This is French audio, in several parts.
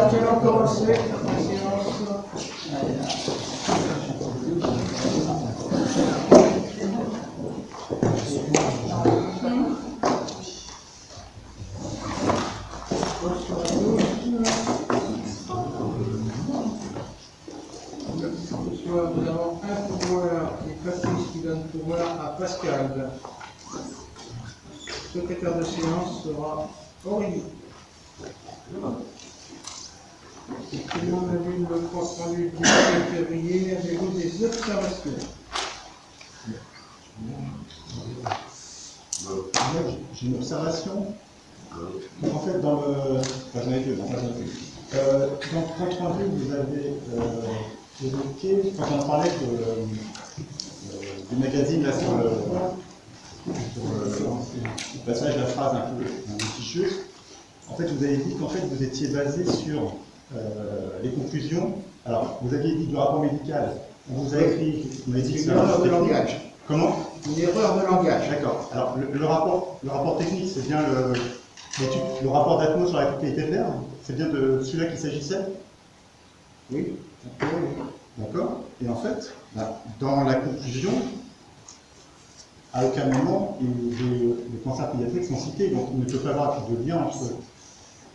allons commencer la séance. Ce soir, nous avons un pouvoir et Patrice qui donne pouvoir à Pascal. Le secrétaire de séance sera Aurélie. Et tout le monde a vu le compte rendu du 17 février, avez-vous des observations? J'ai une observation. En fait, dans le. Enfin, j'en ai deux, dans le compte rendu, vous avez évoqué, quand on parlait du magazine, là, sur le passage de la phrase un peu ficheuse, en fait, vous avez dit qu'en fait, vous étiez basé sur les conclusions. Alors, vous aviez dit du rapport médical, on vous a écrit, on a dit que c'est une erreur de langage. Comment? Une erreur de langage. D'accord. Alors, le rapport technique, c'est bien le rapport d'Atmo sur la qualité de l'air? C'est bien de celui-là qu'il s'agissait? Oui. D'accord. Et en fait, dans la conclusion, à aucun moment les cancers pédiatriques sont cités, donc il ne peut pas y avoir de lien entre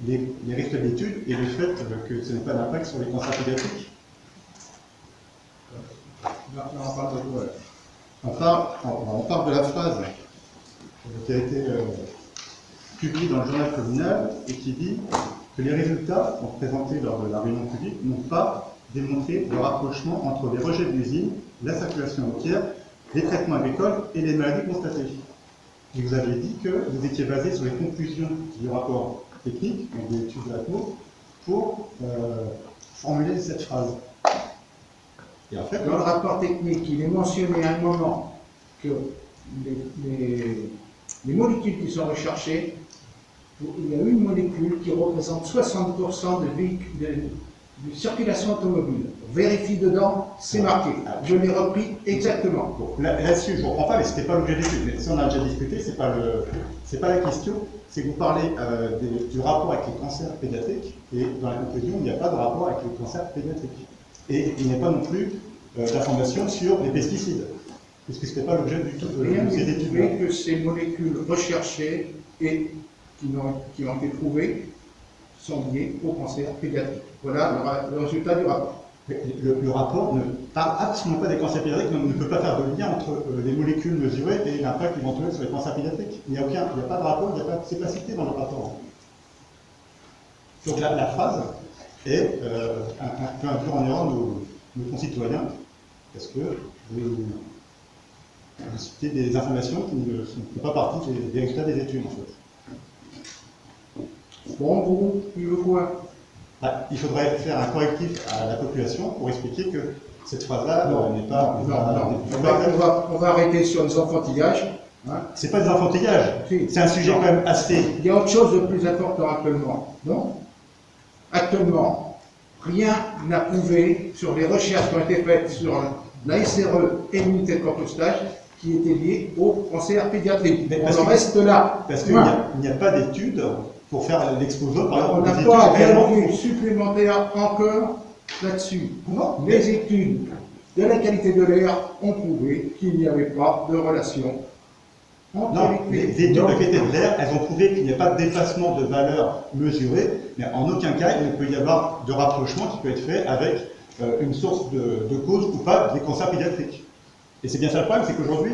les résultats d'études et le fait que ce n'est pas d'impact sur les cancers pédiatriques. Là, on parle de quoi? On parle de la phrase qui a été publiée dans le journal communal et qui dit que les résultats présentés lors de la réunion publique n'ont pas démontré le rapprochement entre les rejets d'usine, la circulation routière, les traitements agricoles et les maladies constatées. Et vous avez dit que vous étiez basé sur les conclusions du rapport technique, donc des études de l'ATMO, pour formuler cette phrase. Et en fait, dans le rapport technique, il est mentionné à un moment que les molécules qui sont recherchées, il y a une molécule qui représente 60% de circulation automobile. Vérifie dedans, c'est marqué. Je l'ai repris exactement. Bon, là-dessus, je ne reprends pas, mais ce n'était pas l'objet d'étude. Mais si on a déjà discuté, ce n'est pas la question. C'est que vous parlez du rapport avec les cancers pédiatriques, et dans la conclusion, il n'y a pas de rapport avec les cancers pédiatriques. Et il n'y a pas non plus d'informations sur les pesticides, puisque ce n'était pas l'objet du tout de ces études. Rien que ces molécules recherchées et qui ont été prouvées sont liées au cancer pédiatrique. Voilà le résultat du rapport. Le rapport ne parle absolument pas des cancers pédiatriques, donc on ne peut pas faire de lien entre les molécules mesurées et l'impact éventuel sur les cancers pédiatriques. Il n'y a pas de rapport, c'est pas cité dans le rapport. Donc la phrase est peut induire en erreur nos concitoyens, parce que vous citez des informations qui ne sont pas partie des résultats des études, en fait. Bon, vous, il veut quoi? Il faudrait faire un correctif à la population pour expliquer que cette phrase-là n'est pas... On va arrêter sur les enfantillages. Hein. C'est pas des enfantillages, c'est un sujet quand même assez... Il y a autre chose de plus important actuellement, non? Actuellement, rien n'a prouvé sur les recherches qui ont été faites sur la SRE et l'unité de compostage qui étaient liées au cancer pédiatrique. On en reste là. Parce qu'il n'y a pas d'études pour faire l'exposé, par exemple. On n'a pas d'études supplémentaires encore là-dessus. Les études de la qualité de l'air ont prouvé qu'il n'y avait pas de relation entre les études de la qualité de l'air, elles ont prouvé qu'il n'y a pas de dépassement de valeur mesurée, mais en aucun cas il ne peut y avoir de rapprochement qui peut être fait avec une source de cause ou pas des cancers pédiatriques. Et c'est bien ça le problème, c'est qu'aujourd'hui,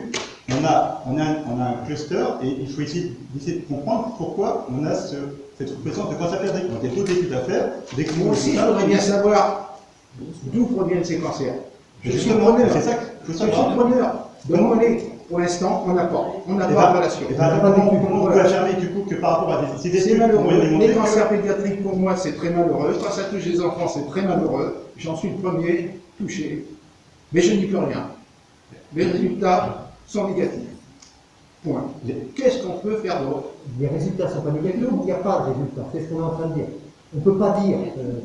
on a un cluster et il faut essayer de comprendre pourquoi on a cette présence de cancer pédiatrique. Donc il y a d'autres études à faire. Moi aussi, je voudrais bien savoir d'où proviennent ces cancers. Je suis preneur. C'est ça que je suis preneur. Donne-moi-les. Pour l'instant, on n'a pas. On n'a pas de relation. Comment on peut affirmer du coup que par rapport à ces études, c'est malheureux. Les cancers pédiatriques, pour moi, c'est très malheureux. Quand ça touche les enfants, c'est très malheureux. J'en suis le premier touché. Mais je n'y peux rien. Les résultats sont négatifs. Point. Qu'est-ce qu'on peut faire d'autre? Les résultats ne sont pas négatifs, il n'y a pas de résultats. C'est ce qu'on est en train de dire. On ne peut pas dire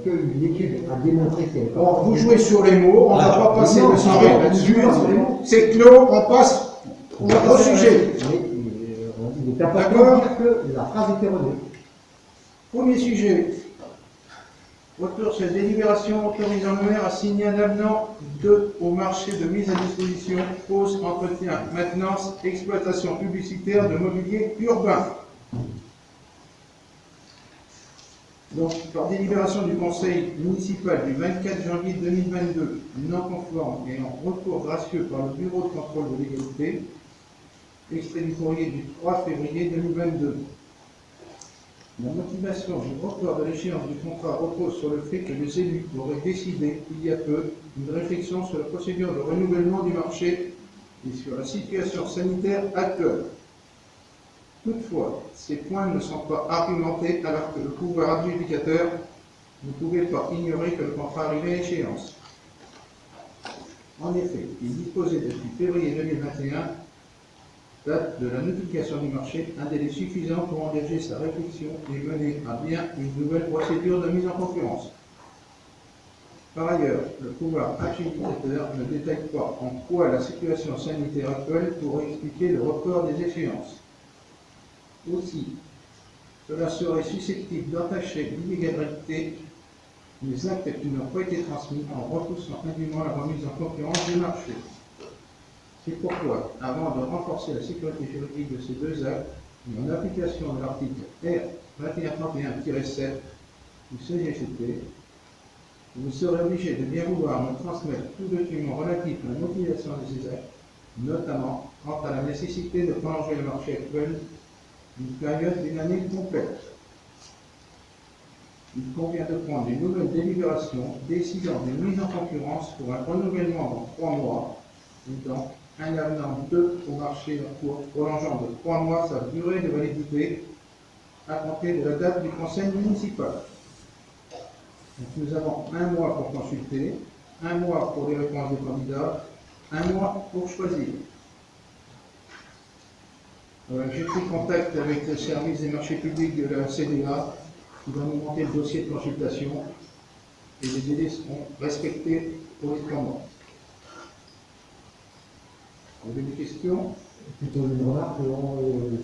qu'une étude a démontré qu'elle n'est pas... Bon, vous jouez sur les mots, on ne va pas passer le soirée là-dessus. C'est clos, on passe au sujet. Il est important de dire que la phrase est erronée. Premier sujet. Retour sur la délibération autorisant le maire à signer un avenant au marché de mise à disposition, pose, entretien, maintenance, exploitation publicitaire de mobilier urbain. Donc, par délibération du conseil municipal du 24 janvier 2022, non conforme et en recours gracieux par le bureau de contrôle de légalité, extrait du courrier du 3 février 2022. La motivation du report de l'échéance du contrat repose sur le fait que les élus auraient décidé, il y a peu, une réflexion sur la procédure de renouvellement du marché et sur la situation sanitaire actuelle. Toutefois, ces points ne sont pas argumentés alors que le pouvoir adjudicateur ne pouvait pas ignorer que le contrat arrivait à échéance. En effet, il disposait depuis février 2021, date de la notification du marché, un délai suffisant pour engager sa réflexion et mener à bien une nouvelle procédure de mise en concurrence. Par ailleurs, le pouvoir adjudicateur ne détaille pas en quoi la situation sanitaire actuelle pourrait expliquer le report des échéances. Aussi, cela serait susceptible d'entacher l'illégalité des actes qui n'ont pas été transmis en repoussant indûment la remise en concurrence du marché. C'est pourquoi, avant de renforcer la sécurité juridique de ces deux actes, et en application de l'article R2131-7 du CGCT, vous serez obligé de bien vouloir me transmettre tout document relatif à la motivation de ces actes, notamment quant à la nécessité de prolonger le marché actuel d'une période d'une année complète. Il convient de prendre une nouvelle délibération décidant d'une mise en concurrence pour un renouvellement dans 3 mois, et donc un avenant 2 au marché en cours prolongeant de 3 mois sa durée de validité à compter de la date du conseil municipal. Donc nous avons 1 mois pour consulter, 1 mois pour les réponses des candidats, 1 mois pour choisir. J'ai pris contact avec le service des marchés publics de la CDA qui va nous monter le dossier de consultation et les délais seront respectés pour les 3 mois. Vous avez des questions? Plutôt une remarque,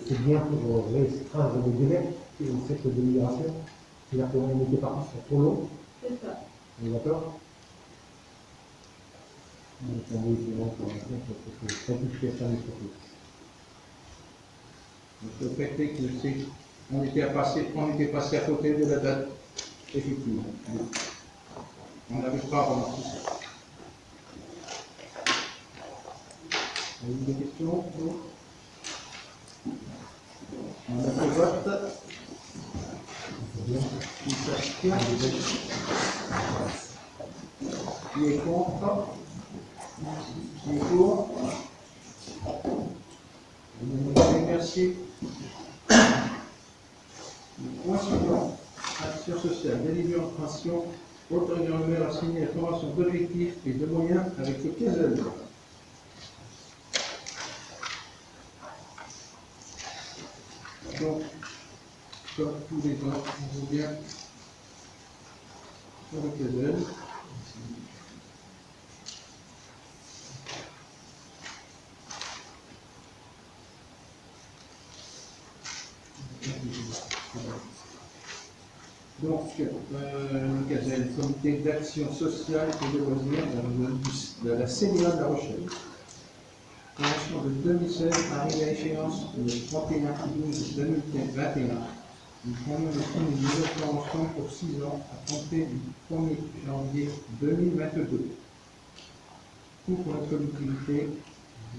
c'est bien pour restreindre les délais de cette délibération. C'est-à-dire qu'on n'était pas sur trop long. C'est ça. On est d'accord? Donc, on est évidemment pour l'instant sur cette simplification administrative. Le fait est que on était passé à côté de la date effective. On n'avait pas remarqué ça. Avez-vous des questions? On a fait vote. Qui s'abstient? Qui est contre? Qui est pour? Merci. Le point suivant, action sociale, délibération, autorisant le maire à signer la convention d'objectifs et de moyens avec le CASEL. Donc, comme tous les ans, on revient sur le CASEL. Donc, le CASEL, le comité d'action sociale et de loisirs de la CDA de La Rochelle. Convention de 2016 arrive à échéance le 31/12/2021. Nous prenons le signe d'une nouvelle convention pour 6 ans à compter du 1er janvier 2022. Coût pour la collectivité,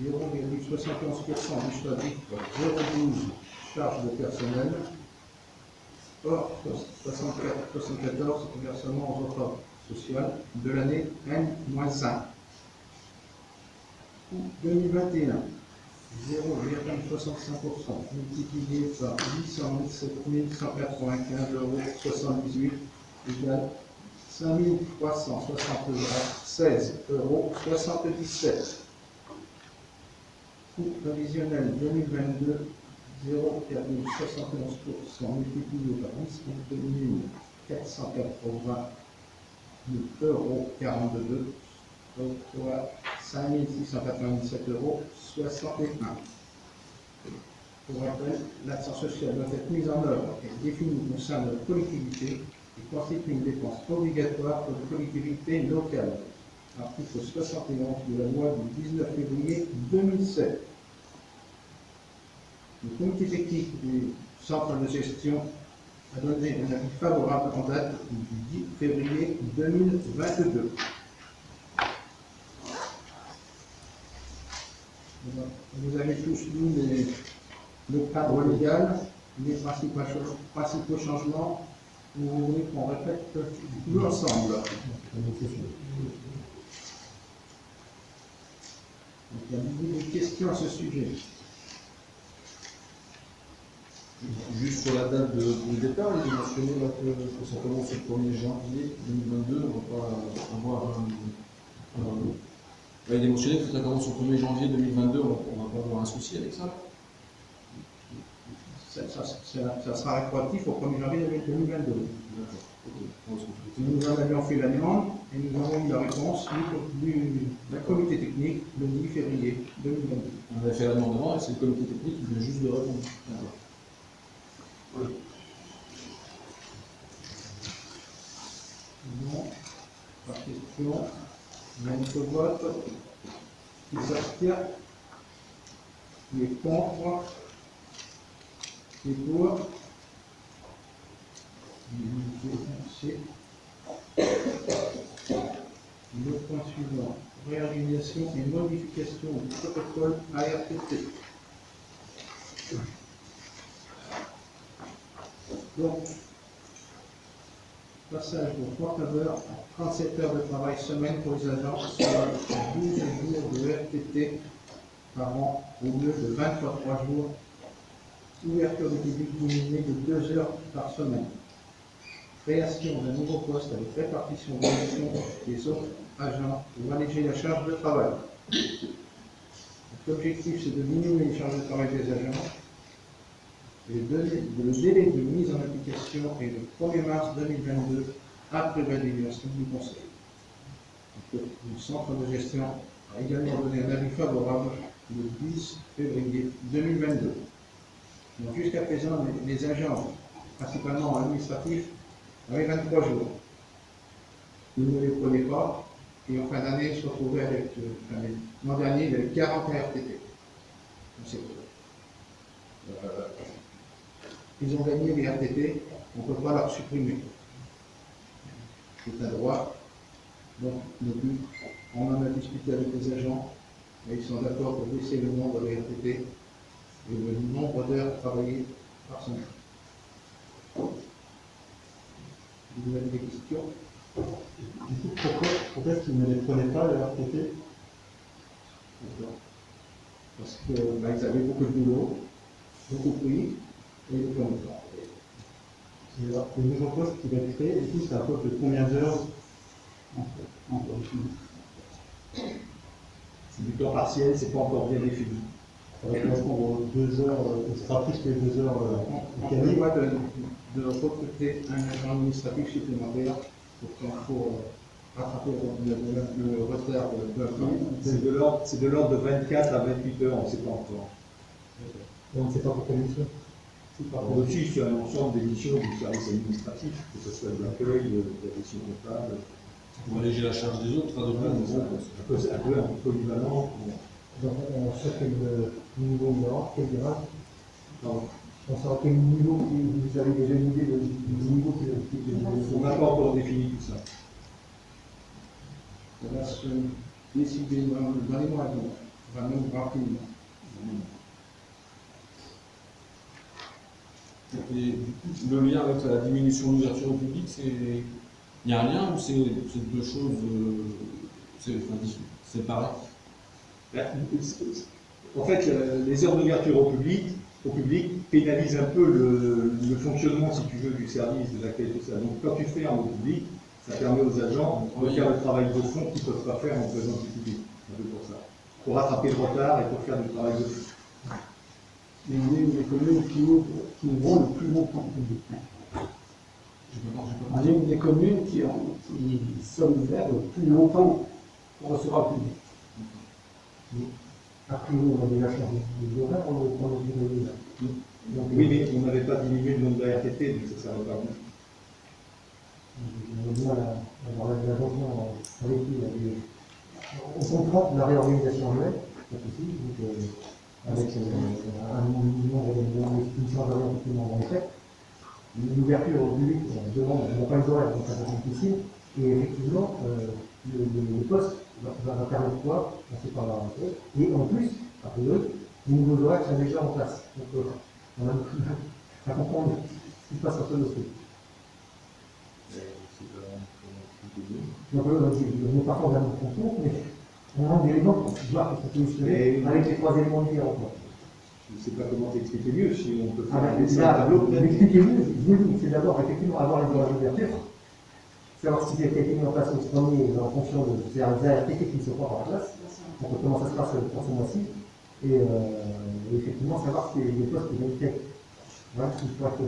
0,71% du chapitre 0,12 charges de personnel, hors 74 versement aux offres sociales de l'année N-1. Coût 2021, 0,65% multiplié par 827 195,78 € égale 5 376,77 €. Coût prévisionnel 2022, 0,71% multiplié par 18 480,42 €, soit 5 697,61 €. Pour rappel, l'action sociale doit être mise en œuvre et définie au sein de la collectivité et constitue une dépense obligatoire pour les collectivités locales. Article 71 de la loi du 19 février 2007. Le comité technique du centre de gestion a donné un avis favorable en date du 10 février 2022. Vous avez tous lu le cadre légal, les principaux changements. Vous voulez qu'on répète tout l'ensemble. Il y a des questions à ce sujet. Juste sur la date de départ, il est mentionné là, que ça commence le 1er janvier 2022, on va pas avoir il est mentionné que ça commence au 1er janvier 2022, on va pas avoir un souci avec ça. Ça sera rétroactif au 1er janvier 2022. D'accord. Nous en avions fait la demande et nous avons eu la réponse du comité technique le 10 février 2022. On avait fait la demande avant et c'est le comité technique qui vient juste de répondre. D'accord. Non, pas de question. Même ce vote. Qui s'abstient. Qui est contre. Qui est pour. C'est le point suivant. Réorganisation et modification du protocole ARTT. Donc, passage au porte-heures à 37 heures de travail semaine pour les agents, soit 12 jours de RTT par an au lieu de 23 jours. Ouverture du public diminuée de 2 heures par semaine. Création d'un nouveau poste avec répartition des missions des autres agents pour alléger la charge de travail. L'objectif, c'est de diminuer les charges de travail des agents. Et le délai de mise en application est le 1er mars 2022, après validation du Conseil. Le centre de gestion a également donné un avis favorable le 10 février 2022. Donc, jusqu'à présent, les agents, principalement administratifs, avaient 23 jours. Ils ne les prenaient pas, et en fin d'année, ils se retrouvaient avec, l'an dernier, il y avait 40 RTT. Ils ont gagné les RTT, on ne peut pas leur supprimer. C'est un droit. Donc, le but, on en a discuté avec les agents, et ils sont d'accord pour baisser le nombre de RTT et le nombre d'heures travaillées par semaine. Vous avez des questions? Du coup, pourquoi est-ce qu'ils ne les prenaient pas, le RTT? Parce qu'ils avaient beaucoup de boulot, beaucoup pris, et ils ne prenaient pas. Le nouveau poste qui va être créé, du coup, c'est un poste de combien d'heures C'est du temps partiel, c'est pas encore bien défini. Ça va correspondre aux 2 heures, ce sera plus que les 2 heures On mécaniques. prévoit de recruter un agent administratif supplémentaire pour rattraper le retard de la fin. C'est de l'ordre de 24 à 28 heures, on ne sait pas encore. Et on ne sait pas pour quelle mission. Aussi, c'est un ensemble des missions du service administratif, que ce soit de l'accueil, de la gestion comptable. Pour alléger la charge des autres, Un peu polyvalent. Donc on sait quel niveau il aura, quel grade. On saura quel niveau, vous avez déjà une idée du niveau On n'a pas encore défini tout ça. On va se décider dans les mois à venir, vraiment rapidement. Et le lien avec la diminution de l'ouverture au public, il y a un lien ou c'est deux choses séparées? En fait, les heures d'ouverture au public pénalisent un peu le fonctionnement, si tu veux, du service, de l'accueil, tout ça. Donc, quand tu fermes au public, ça permet aux agents de faire le travail de fond qu'ils ne peuvent pas faire en présence du public. Un peu pour ça. Pour rattraper le retard et pour faire du travail de fond. Mais il y a une communes qui vont le plus longtemps public. On est une des communes qui sont ouvertes le plus longtemps pour recevoir le public. Après, nous, on a déjà changé de horaire, on a dit Oui, mais on n'avait pas diminué le nombre de RTT, donc ça ne servait pas bien. On a du mal à avoir l'attention avec lui. On comprend la réorganisation annuelle, pas de souci, donc, avec un nombre qui ne change rien effectivement dans les faits. L'ouverture au public, on demande, on n'a pas les horaires, donc ça va être difficile. Et effectivement, le poste va permettre quoi? On ne sait pas. Et en plus, a priori, les nouveaux horaires sont déjà en place. Donc on a beaucoup de mal à comprendre ce qui se passe sur ce dossier. Donc on est parfois dans notre fonction, mais on manque d'éléments pour voir que ça peut illustré avec les trois éléments différents. Je ne sais pas comment t'expliquer mieux, si on peut faire Ah, un dessin, un tableau peut-être. expliquez-vous, oui, c'est d'abord effectivement avoir les horaires d'ouverture, savoir si c'était mis en place au premier en fonction de les ARTT qui ne sont pas en place, donc comment ça se passe pour ce mois-ci, et effectivement savoir si les postes qui ont été. Voilà, il faut être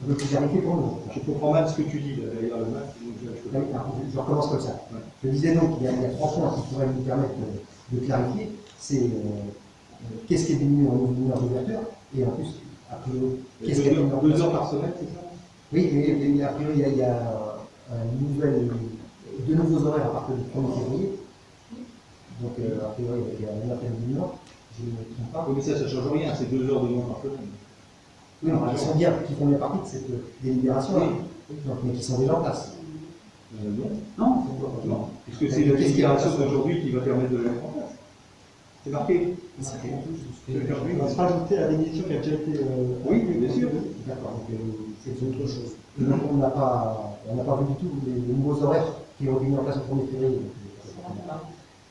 un peu plus clarifié pour nous. Je comprends mal ce que tu dis, d'ailleurs, le match. Je recommence comme ça. Ouais. Je disais donc qu'il y a trois points qui pourraient nous permettre de clarifier. C'est qu'est-ce qui est diminué en heure d'ouverture, et en plus, a priori, qu'est-ce qui est diminué en 2 heures par semaine, c'est ça? Oui, mais a priori, il y a de nouveaux horaires à partir du 1er février. Donc, a priori, il y a un appel du Nord, je ne me trompe pas. Oui, mais ça ne change rien, c'est 2 heures de moins par semaine. Oui, non, qui font bien partie de cette délibération, donc, mais qui sont déjà en place. Non, puisque c'est la délibération d'aujourd'hui qui va permettre de le mettre en place. C'est marqué. On va se rajouter à l'émission qui a déjà été. Oui, bien sûr. D'accord, donc c'est autre chose. Et donc on n'a pas vu du tout les nouveaux horaires qui ont été mis en place au 1er février.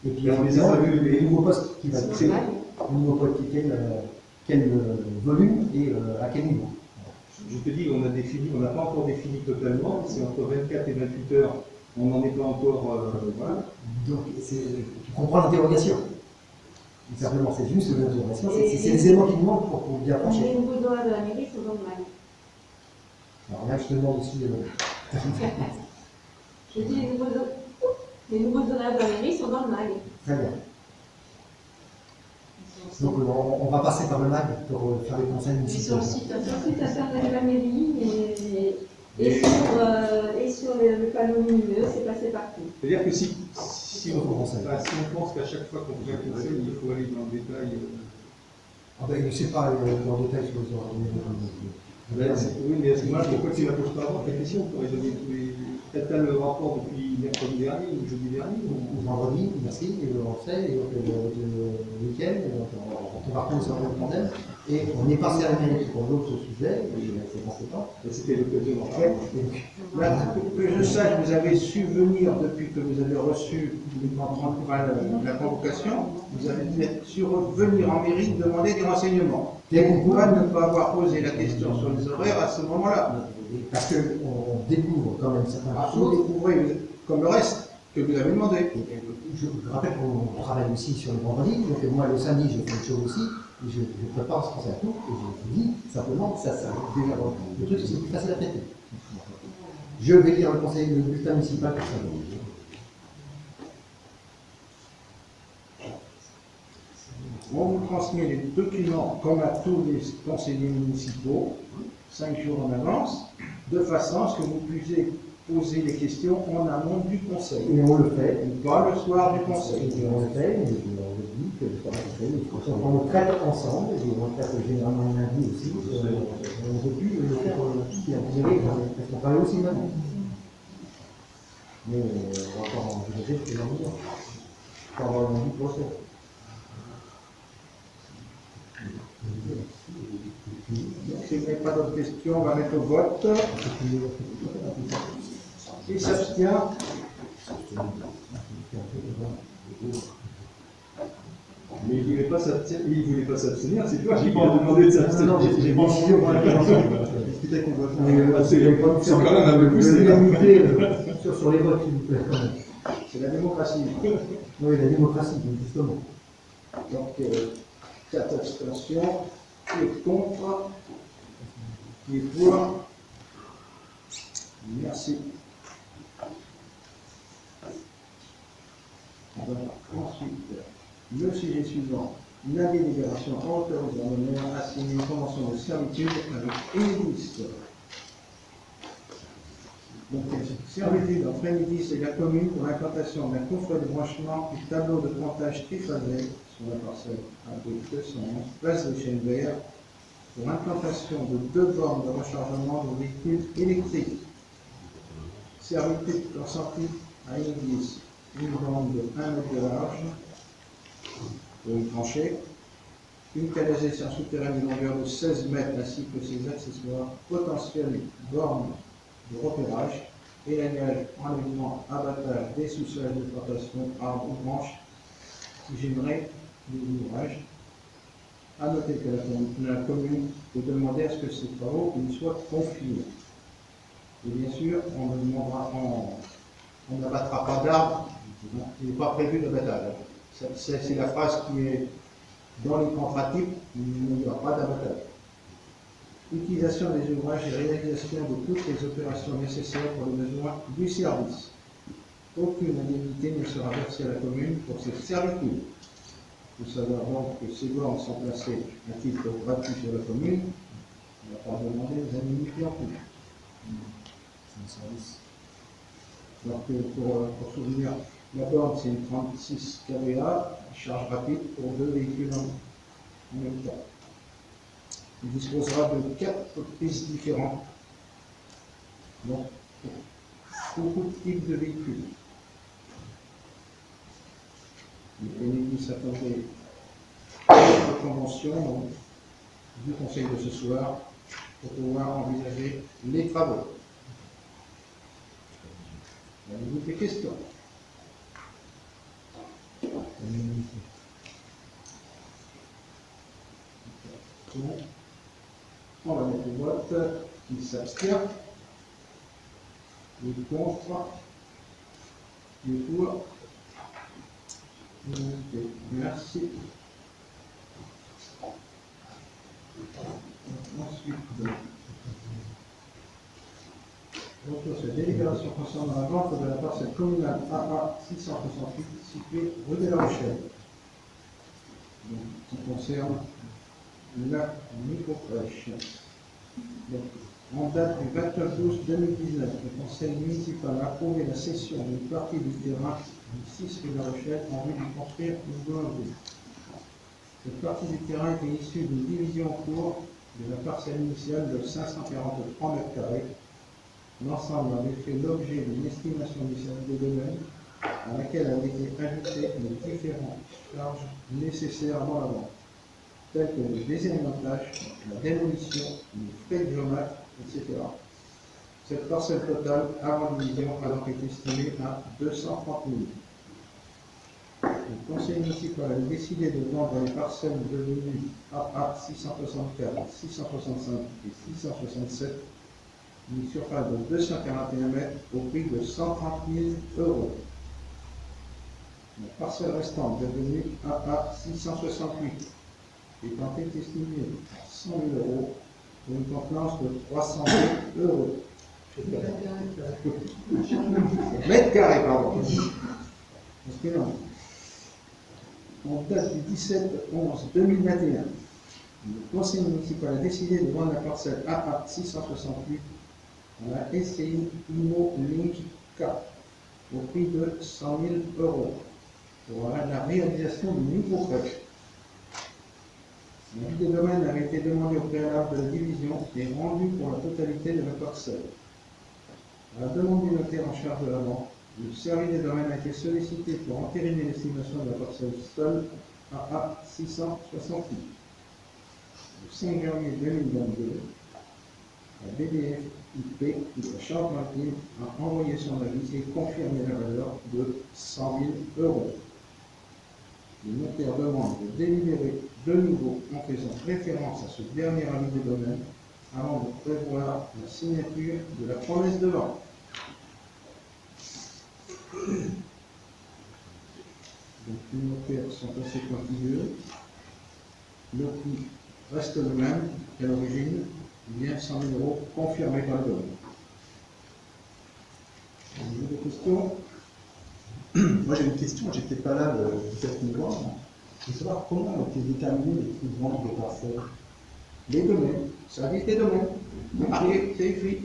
Et puis On les a pas vus, les nouveaux postes qui va être créé, les nouveaux postes quel volume et à quel niveau. Je te dis, on n'a pas encore défini totalement, c'est entre 24 et 28 heures, on n'en est pas encore. Voilà. Donc tu comprends l'interrogation. Simplement, c'est juste l'interrogation, c'est les éléments qui nous manquent pour bien pencher. Les nouveaux horaires de la mairie sont dans le mal. Alors là, je te demande aussi. Je dis les nouveaux horaires de la mairie sont dans le mal. Très bien. Donc on va passer par le MAG pour faire les conseils municipaux. Sur le site internet de la mairie et sur le panneau lumineux, c'est passé partout. C'est-à-dire que si on pense qu'à chaque fois qu'on fait un conseil, il faut aller dans le détail. Ah ben, je ne sais pas dans le détail sur les horaires. Oui, mais à ce moment-là, pourquoi tu ne la poses pas avant ta question? On pourrait donner tous les. Peut-être le rapport depuis mercredi dernier ou jeudi dernier. Ou vendredi, merci, et on sait, et donc le week-end, on va reprendre sur le problème, et on est passé à la mairie pour d'autres sujets, et c'est conséquent. C'était l'occasion d'en parler. Là, que je sache, vous avez su venir depuis que vous avez reçu la convocation, vous avez su venir en mairie demander des renseignements. Et pourquoi ne pas avoir posé la question sur les horaires à ce moment-là? Parce qu'on découvre quand même certains Vous découvrez, comme le reste, que vous avez demandé. Je rappelle qu'on travaille aussi sur le vendredi, donc moi le samedi je fais une chose aussi, et je prépare ce qu'on sait à tout, et je vous dis simplement, ça déjà le truc c'est plus facile à traiter. Je vais lire le bulletin municipal pour ça. On vous transmet les documents, comme à tous les conseillers municipaux, 5 jours en avance, de façon à ce que vous puissiez poser les questions en amont du conseil. Et on le fait. Et pas le soir du conseil. Et on le fait, et on le dit que le soir du conseil, on le traite ensemble, et on le traite généralement lundi aussi. On aurait pu le faire aussi à gérer, parce qu'on travaille aussi maintenant. Mais on va encore envisager que lundi, pour avoir lundi prochain. S'il n'y a pas d'autres questions, on va mettre au vote. Qui s'abstient? Mais il ne voulait pas s'abstenir, c'est toi qui m'as demandé de s'abstenir. Non, j'ai pas envie de Discuter avec mon voisin. C'est quand même un peu plus sur les votes, s'il vous plaît. C'est la démocratie. Oui, la démocratie, justement. Donc, 4 abstentions. Qui est contre? Qui est pour? Merci. Donc, ensuite, le sujet suivant, la délibération autorisant le maire à signer une convention de servitude avec Enedis. Donc, servitude en Frémidis et la commune pour l'implantation d'un coffret de branchement du tableau de comptage triphasé sur la parcelle AB211, place de Chêne-Vert, pour l'implantation de 2 bornes de rechargement de véhicules électriques. Servitude consentie à Enedis, une borne de 1 mètre de large pour une tranchée, une canalisation souterraine d'une longueur de 16 mètres ainsi que ses accessoires, potentielles bornes de repérage, élagnage, enlèvement, abattage des sous-sols de plantation, arbres ou branches qui gêneraient les ouvrages. À noter que la commune peut demander à ce que ces travaux lui soient confiés. Et bien sûr, on n'abattra pas d'arbres, il n'est pas prévu d'abattage. C'est la phrase qui est dans les contrats types, il n'y aura pas d'abattage. Utilisation des ouvrages et réalisation de toutes les opérations nécessaires pour les besoins du service. Aucune indemnité ne sera versée à la commune pour ces servitudes. Il faut savoir donc que ces bornes sont placées à titre gratuit sur la commune. On ne va pas demander aux indemnités en plus. Donc, pour souvenir, la borne c'est une 36 kVA, charge rapide pour 2 véhicules en même temps. Il disposera de 4 prises différentes, donc pour beaucoup de types de véhicules. Enedis s'attendait à la convention donc, du conseil de ce soir pour pouvoir envisager les travaux. Avez-vous des questions? On va mettre au vote. Qui s'abstient? Qui est contre? Qui est pour? Ok, merci. Ensuite, la délibération concernant la vente de la parcelle communale AA 668 située rue de la Rochelle, qui concerne la microcrèche. En date du 29/12/2019, le conseil municipal a approuvé la cession d'une partie du terrain du 6 rue de la Rochelle en vue de construire une boulangerie. Cette partie du terrain était issue d'une division en cours de la parcelle initiale de 543 mètres carrés. L'ensemble avait fait l'objet d'une estimation du service des domaines à laquelle avaient été ajoutées les différentes charges nécessaires avant la vente, telles que le désalimentage, la démolition, les frais de géomètre, etc. Cette parcelle totale avant division a donc été estimée à 230 000. Le conseil municipal a décidé de vendre les parcelles devenues AA 664, 665 et 667, une surface de 241 mètres au prix de 130 000 €. La parcelle restante devenue AA 668 étant estimée à 100 000 € pour une contenance de 300 000 €. Mètres carrés, pardon. Parce que non. En date du 17/11/2021, le conseil municipal a décidé de vendre la parcelle AA 668 à la SCI Immo Link K au prix de 100 000 € pour la réalisation d'une microcrèche. L'avis des domaines avait été demandé au préalable de la division et rendu pour la totalité de la parcelle. À la demande du notaire en charge de la vente, le service des domaines a été sollicité pour entériner l'estimation de la parcelle seule AA 668. Le 5 janvier 2022, la BDF IP de la Charente-Maritime a envoyé son avis et confirmé la valeur de 100 000 €. Le notaire demande de délibérer de nouveau en faisant référence à ce dernier avis des domaines avant de prévoir la signature de la promesse de vente. Donc les notaires sont assez pointilleux. Le prix reste le même qu'à l'origine, bien 100 000 € confirmés par le domaine. Vous avez des questions? Moi j'ai une question, j'étais pas là le 17 novembre. Je veux savoir comment ont été déterminés les prix de vente des parcelles. Les domaines, service des domaines, marqué, c'est écrit.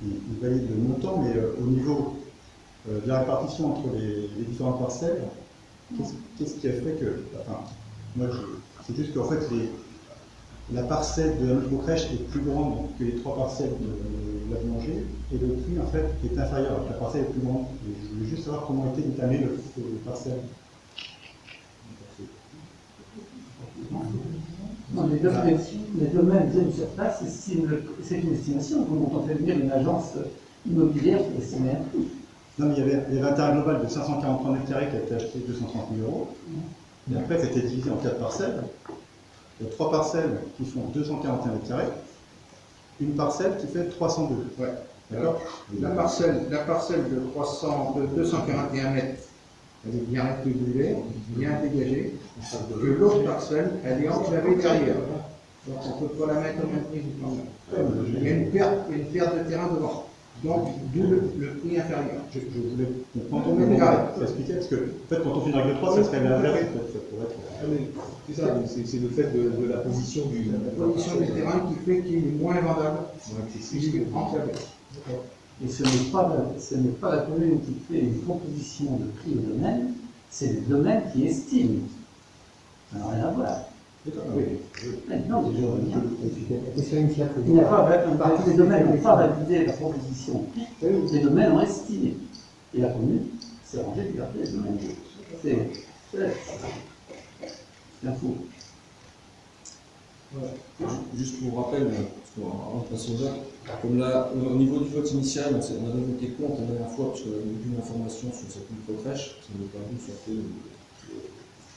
il valide le montant, mais au niveau de la répartition entre les différentes parcelles, qu'est-ce qui a fait que, enfin, moi, c'est juste qu'en fait, la parcelle de la micro-crèche est plus grande que les 3 parcelles de la boulangerie, et le prix, en fait, est inférieur. La parcelle est plus grande. Et je voulais juste savoir comment était déterminé le prix des parcelles. Non, les domaines viennent sur place, c'est une estimation. Quand on fait venir une agence immobilière pour estimer un prix. Non, mais il y avait un terrain global de 543 mètres carrés qui a été acheté 230 000 €. Et après, ça a été divisé en 4 parcelles. Il y a 3 parcelles qui font 241 mètres carrés, une parcelle qui fait 302. Ouais. D'accord. La parcelle de 241 mètres, elle est bien rétribuée, bien dégagée. Que l'autre parcelle, elle est enclavée derrière. Donc on ne peut pas la mettre au même prix du plan. Il y a une perte de terrain devant. Donc, d'où le prix inférieur. Je voulais comprendre On met comment des carrés. ça expliquait, parce que en fait, quand on fait une règle de 3, ça serait l'inverse. En fait, ça pourrait être... Ah, mais c'est ça, c'est le fait de la position du. La position du terrain qui fait qu'il est moins vendable, puisqu'il est enclavé. Et ce n'est pas la commune qui fait une proposition de prix au domaine, c'est le domaine qui estime. Ça n'a rien à voir. Oui. Non, je reviens. Question initiale. Il n'y a pas, les domaines n'ont pas validé la proposition. Les domaines ont estimé. Et la commune s'est rangée de garder les domaines. C'est un fou. Juste pour rappel, avant de passer aux actes, comme là, au niveau du vote initial, on avait voté contre la dernière fois parce qu'on n'avait aucune information sur cette micro-crèche, ça n'avait pas vu sortir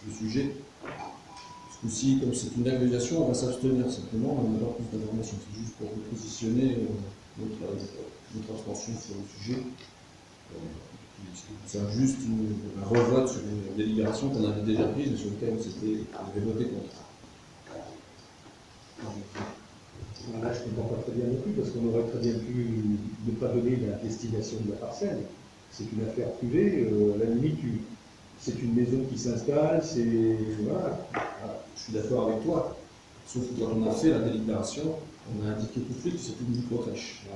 le sujet. Ce coup-ci, comme c'est une agrégation, on va s'abstenir simplement, on n'a pas plus d'informations. C'est juste pour repositionner notre abstention sur le sujet. C'est juste un revote sur une délibération qu'on avait déjà prise et sur laquelle on avait voté contre. Là, je ne comprends pas très bien non plus, parce qu'on aurait très bien pu ne pas donner la destination de la parcelle. C'est une affaire privée, à la limite, c'est une maison qui s'installe, c'est. Voilà. Je suis d'accord avec toi, sauf que quand on a fait la délibération, on a indiqué tout de suite que c'était une micro-crèche.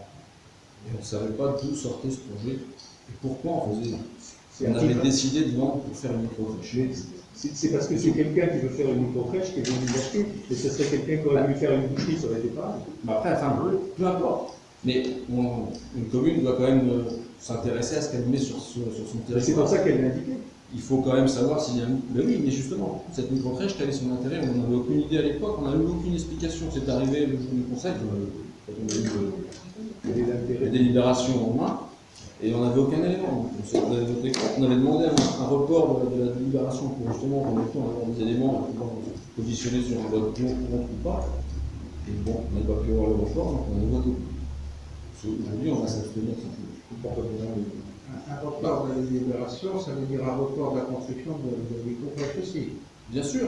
Et on ne savait pas d'où sortait ce projet et pourquoi on faisait. On avait décidé de vendre pour faire une micro-crèche. C'est parce que c'est quelqu'un qui veut faire une micro-crèche qui est venu l'acheter. Et ce serait quelqu'un qui aurait voulu faire une boucherie, ça aurait été pareil. Mais après, enfin, peu importe. Mais une commune doit quand même s'intéresser à ce qu'elle met sur son territoire. Et c'est pour ça qu'elle l'a indiqué. Il faut quand même savoir s'il y a un. Mais oui, mais justement, cette micro-crèche, quel est son intérêt? On n'en avait aucune idée à l'époque, on n'a eu aucune explication. C'est arrivé le jour du conseil, quand on a eu la délibération en main, et on n'avait aucun élément. On avait voté contre. On avait demandé un report de la délibération pour justement en même temps avoir des éléments pour pouvoir se positionner sur un vote contre ou pas. Et bon, on n'a pas pu avoir le report, donc on a voté. Aujourd'hui, on va s'abstenir simplement. Un report de la délibération, ça veut dire un report de la construction de micro-crèche aussi. Bien sûr,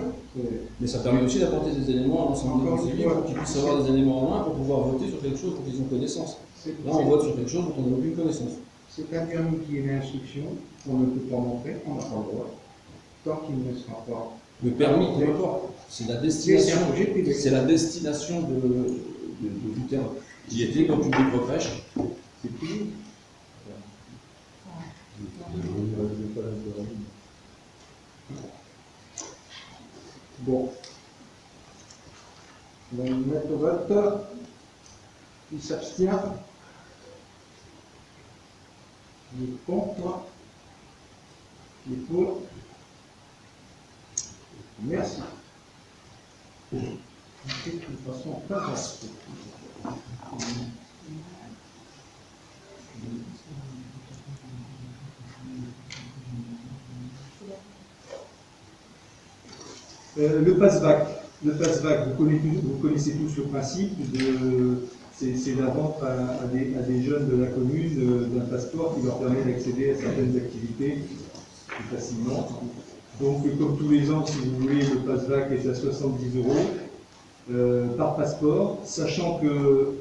mais ça permet aussi d'apporter des éléments à l'ensemble des conseillers pour qu'ils puissent avoir des éléments en main pour pouvoir voter sur quelque chose dont ils ont connaissance. Là, on vote sur quelque chose dont on n'a aucune connaissance. C'est un permis qui est l'instruction, on ne peut pas montrer, on n'a pas le droit, tant qu'il ne sera pas. Le permis, peu importe, c'est la destination, C'est un projet privé. c'est la destination du terrain qui était dans une micro-crèche. C'est privé. Bon. On va le mettre au vote. Qui s'abstient? Qui est contre? Qui est pour? Merci. De toute façon, pas grave. Le passe-vac. Le passe-vac, vous connaissez tous le principe c'est la vente à des jeunes de la commune d'un passeport qui leur permet d'accéder à certaines activités plus facilement. Donc, comme tous les ans, si vous voulez, le passe-vac est à 70 € par passeport, sachant que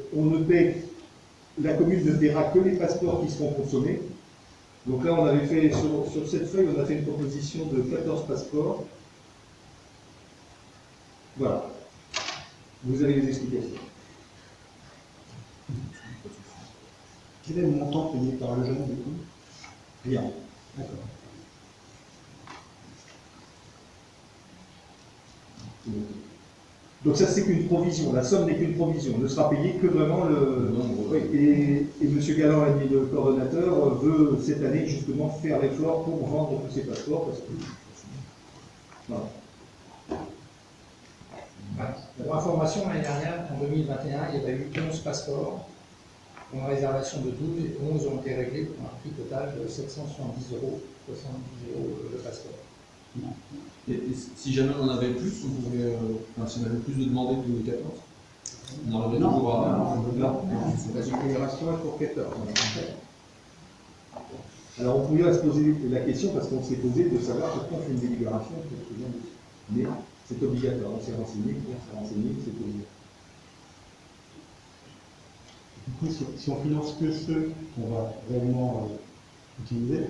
la commune ne paiera que les passeports qui seront consommés. Donc là, on avait fait, sur cette feuille, on a fait une proposition de 14 passeports. Voilà. Vous avez les explications. Quel est le montant payé par le jeune du coup? Rien. D'accord. Donc ça, c'est qu'une provision. La somme n'est qu'une provision. Ne sera payé que vraiment le nombre. Oui. Et M. Galland, l'ami le coordonnateur, veut cette année justement faire l'effort pour vendre tous ces passeports. Parce que... Voilà. Pour information, l'année dernière, en 2021, il y avait eu 11 passeports pour une réservation de 12 et 11 ont été réglés pour un prix total de 770 €, 70 € le passeport. Et si jamais on en avait plus, on pouvait, enfin, si on avait plus de demandés que les 14, on arriverait toujours à. La génération est pour 14. Alors on pourrait se poser la question, parce qu'on s'est posé, de savoir pourquoi on fait une délibération. Mais c'est obligatoire, on s'est renseigné, c'est obligatoire. Du coup, si on finance que ceux qu'on va réellement utiliser,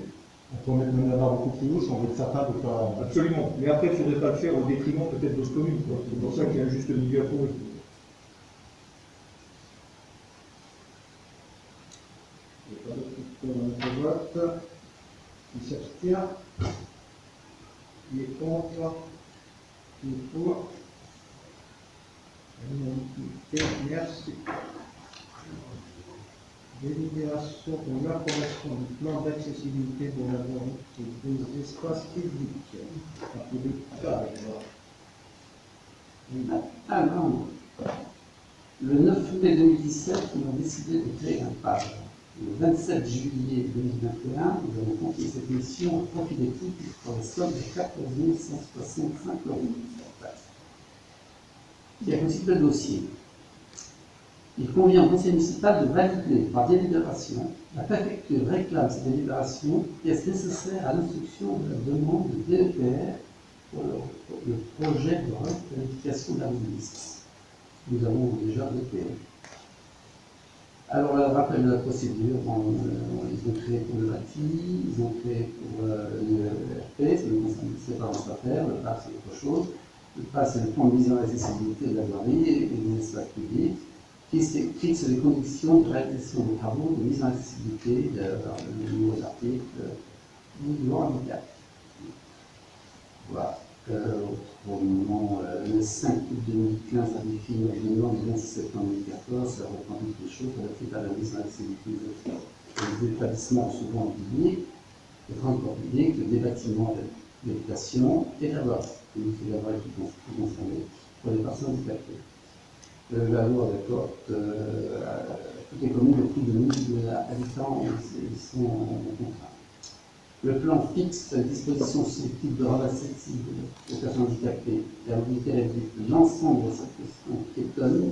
on peut mettre même la barre beaucoup plus haut si on veut être certain de ne pas... Absolument. Mais après, il ne faudrait pas le faire au détriment peut-être d'autres communes. C'est pour ça qu'il y a un juste milieu à trouver. Il n'y a pas d'autre question dans notre vote. Qui s'abstient? Qui est contre? Qui est pour? L'unanimité. Merci. Délibération pour l'approbation du plan d'accessibilité de la voirie et des espaces publics. Ah non. Le 9 mai 2017, nous avons décidé de créer un page. Le 27 juillet 2021, nous avons confié cette mission au profit d'équipe pour la somme de 14 165 €. Il y a constitué le dossier. Il convient au conseil municipal de valider par délibération. La préfecture réclame cette délibération pièce nécessaire à l'instruction de la demande de DEPR pour le projet de requalification de la ministre. Nous avons déjà DEPR. Alors, le rappel de la procédure, ils ont créé pour le bâti, ils ont créé pour le RP, c'est le conseil municipal prestataire, le PAS c'est autre chose. Le PAS c'est le plan de mise en accessibilité de la voirie et des espaces publics, qui fixe les conditions de réalisation des travaux de mise en accessibilité de nouveaux articles du handicap. Voilà. Autrement, le 5 août 2015 a défini l'avenant du 26 septembre 2014, ça reprend toutes les choses relatives à la mise en accessibilité des établissements souvent publics, des transports publics, des bâtiments d'habitation et de la voirie. C'est la voirie qui est concernée pour les personnes handicapées. La loi accorde toutes les communes de plus de 1000 habitants ils sont en contrat. Le plan fixe les dispositions susceptibles de rendre accessible aux personnes handicapées et à la mobilité réduite l'ensemble des circulations piétonnes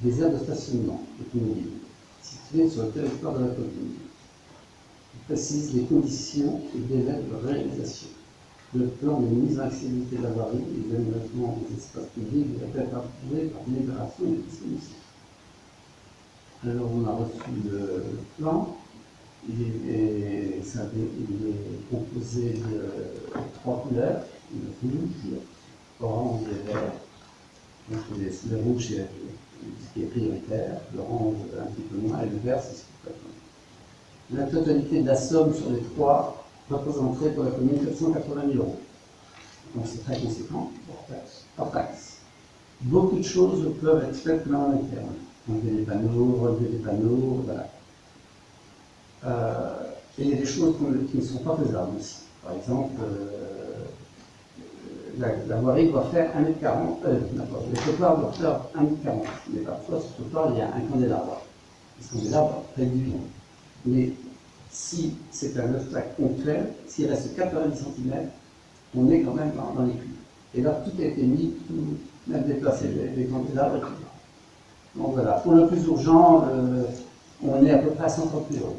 des aires de stationnement automobiles situées sur le territoire de la commune. Il précise les conditions et délais de réalisation. Le plan de mise en accessibilité de la voirie et les aménagements des espaces publics doivent être approuvés par délibération des dispositions. Alors on a reçu le plan. Il est composé de 3 couleurs, le rouge, orange et vert. Donc le rouge c'est ce qui est prioritaire, l'orange un petit peu moins et le vert c'est ce qui est très bien. La totalité de la somme sur les 3 représenterait pour la commune 480 000 €. Donc c'est très conséquent. Hors taxe. Beaucoup de choses peuvent être faites dans l'interne. Enlever les panneaux, relever les panneaux, voilà. Et il y a des choses qui ne sont pas faisables aussi. Par exemple, la voirie doit faire 1,40 m. Le trottoir doit faire 1,40 m. Mais parfois, sur le trottoir, il y a un candélabre. Ce candélabre réduit. Mais si c'est un obstacle complet, s'il reste 90 cm, on est quand même dans les clous. Et là, tout a été mis, même déplacé les candélabres, etc. Donc voilà. Pour le plus urgent, on est à peu près à 130 000 €.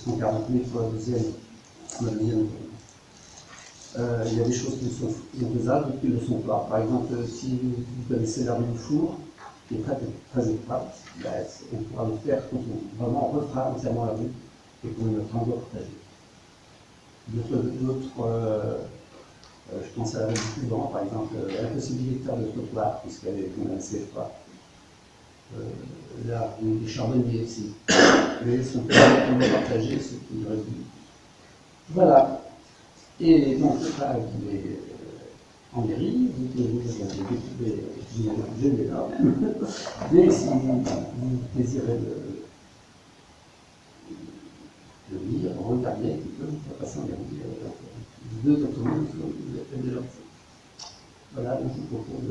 140 000 pour la deuxième. Il y a des choses qui sont faisables et qui ne le sont pas. Par exemple, si vous connaissez la rue du Four, qui est très, très étroite, on pourra le faire quand on vraiment refera entièrement la rue et qu'on le fera protégé. D'autres, je pense à la rue du Cuban, par exemple, l'impossibilité de faire de trottoir, puisqu'elle est assez étroite. les charbonniers aussi. Mais ils sont complètement partagés, ce qui résume. Voilà. Et donc, je travaille en mairie, vous avez découvert je l'ai là même. Mais si vous désirez le lire, regarder un petit peu, vous pouvez passer en mairie. Deux documents, vous êtes déjà fait. Voilà, je vous propose.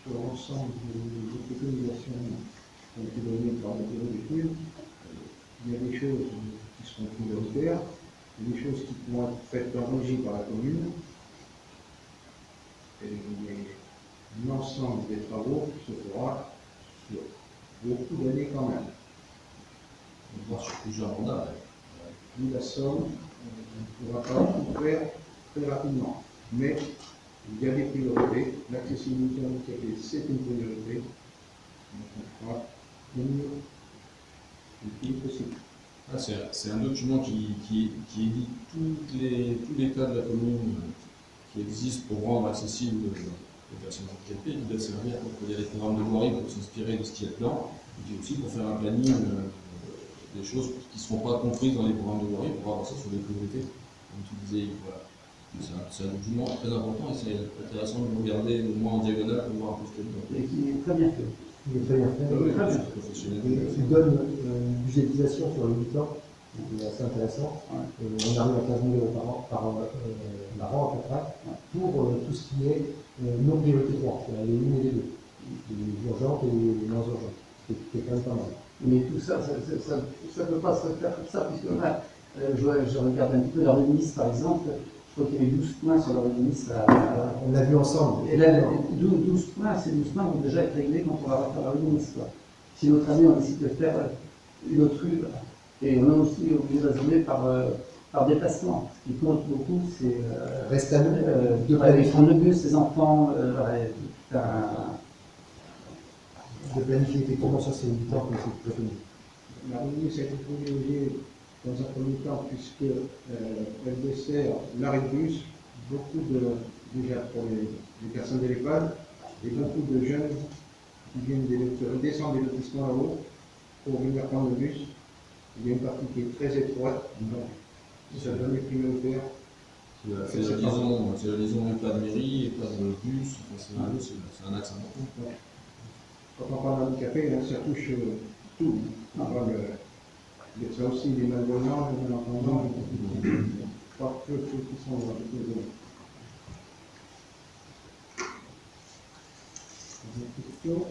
Sur l'ensemble des préconisations qui ont été données par le bureau d'études, il y a des choses qui seront prioritaires, il y a des choses qui pourront être faites en régie par la commune, et l'ensemble des travaux se fera sur beaucoup d'années quand même. On voit sur plusieurs mandats. Vu la somme, on ne pourra pas tout faire très rapidement. Mais il y a des priorités. L'accessibilité handicapée, c'est une priorité. Donc on fera le mieux le plus possible. Ah, c'est un document qui édite tous les cas de la commune qui existent pour rendre accessible les personnes handicapées, qui doit servir pour qu'il y ait des programmes de voirie pour s'inspirer de ce qu'il y a dedans, et puis aussi pour faire un planning des choses qui ne seront pas comprises dans les programmes de voirie pour avancer sur des priorités. Comme tu disais, voilà. C'est un document très important et c'est intéressant de le regarder au moins en diagonale pour voir un peu ce qu'il y a dedans. Et qui est très bien fait. Il est très bien fait. Oui, Très bien. c'est professionnel. Il donne une budgétisation sur le 8 ans, qui est assez intéressant. On arrive à 15 000 euros par an à peu près, pour tout ce qui est non priorité 3, c'est-à-dire les unes et les deux, les urgentes et les moins urgentes, c'est quand même pas mal. Mais tout ça, ça ne peut pas se faire comme ça, puisque là, je regarde un petit peu leur ministre, par exemple, je crois qu'il y avait 12 points sur leur ministre. On l'a vu ensemble. Et là, 12 points, ces 12 points vont déjà être réglés quand on va refaire leur ministre. Si notre année, on décide de faire une autre rue, et on est aussi obligé de raisonner par déplacement. Ce qui compte beaucoup, c'est Reste à nous de les planifier. prendre le bus, les enfants, De planifier effectivement, ça c'est une temps que c'est très connu. La ministre a été privilégiée dans un premier temps puisqu'elle dessert l'arrêt de bus, beaucoup déjà pour les personnes de l'EHPAD et beaucoup de jeunes qui viennent descendre des lotissements là-haut pour venir prendre le bus. Il y a une partie qui est très étroite, donc ça donne les prioritaires. C'est la liaison pas de mairie, et pas de bus, enfin, c'est un axe important. Quand on parle d'handicapé, ça touche tout. On parle ça aussi les malvoyants, les malentendants, pas que ceux qui sont dans les zones. Des questions?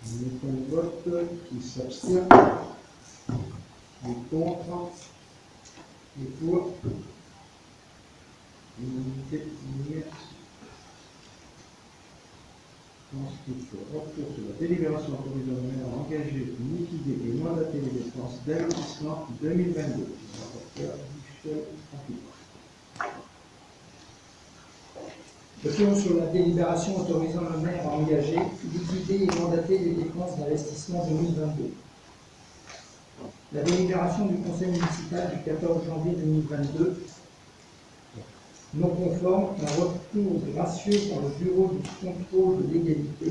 Nous mettons le vote qui s'abstient, qui est contre, qui est pour. Unanimité, merci. Ensuite, retour sur la délibération autorisant le maire à engager, liquider et mandater les dépenses d'investissement 2022. Rapporteur Michel Franquet. Retour sur la délibération autorisant le maire à engager, liquider et mandater les dépenses d'investissement 2022. La délibération du conseil municipal du 14 janvier 2022 non conforme, un retour gracieux par le bureau du contrôle de l'égalité,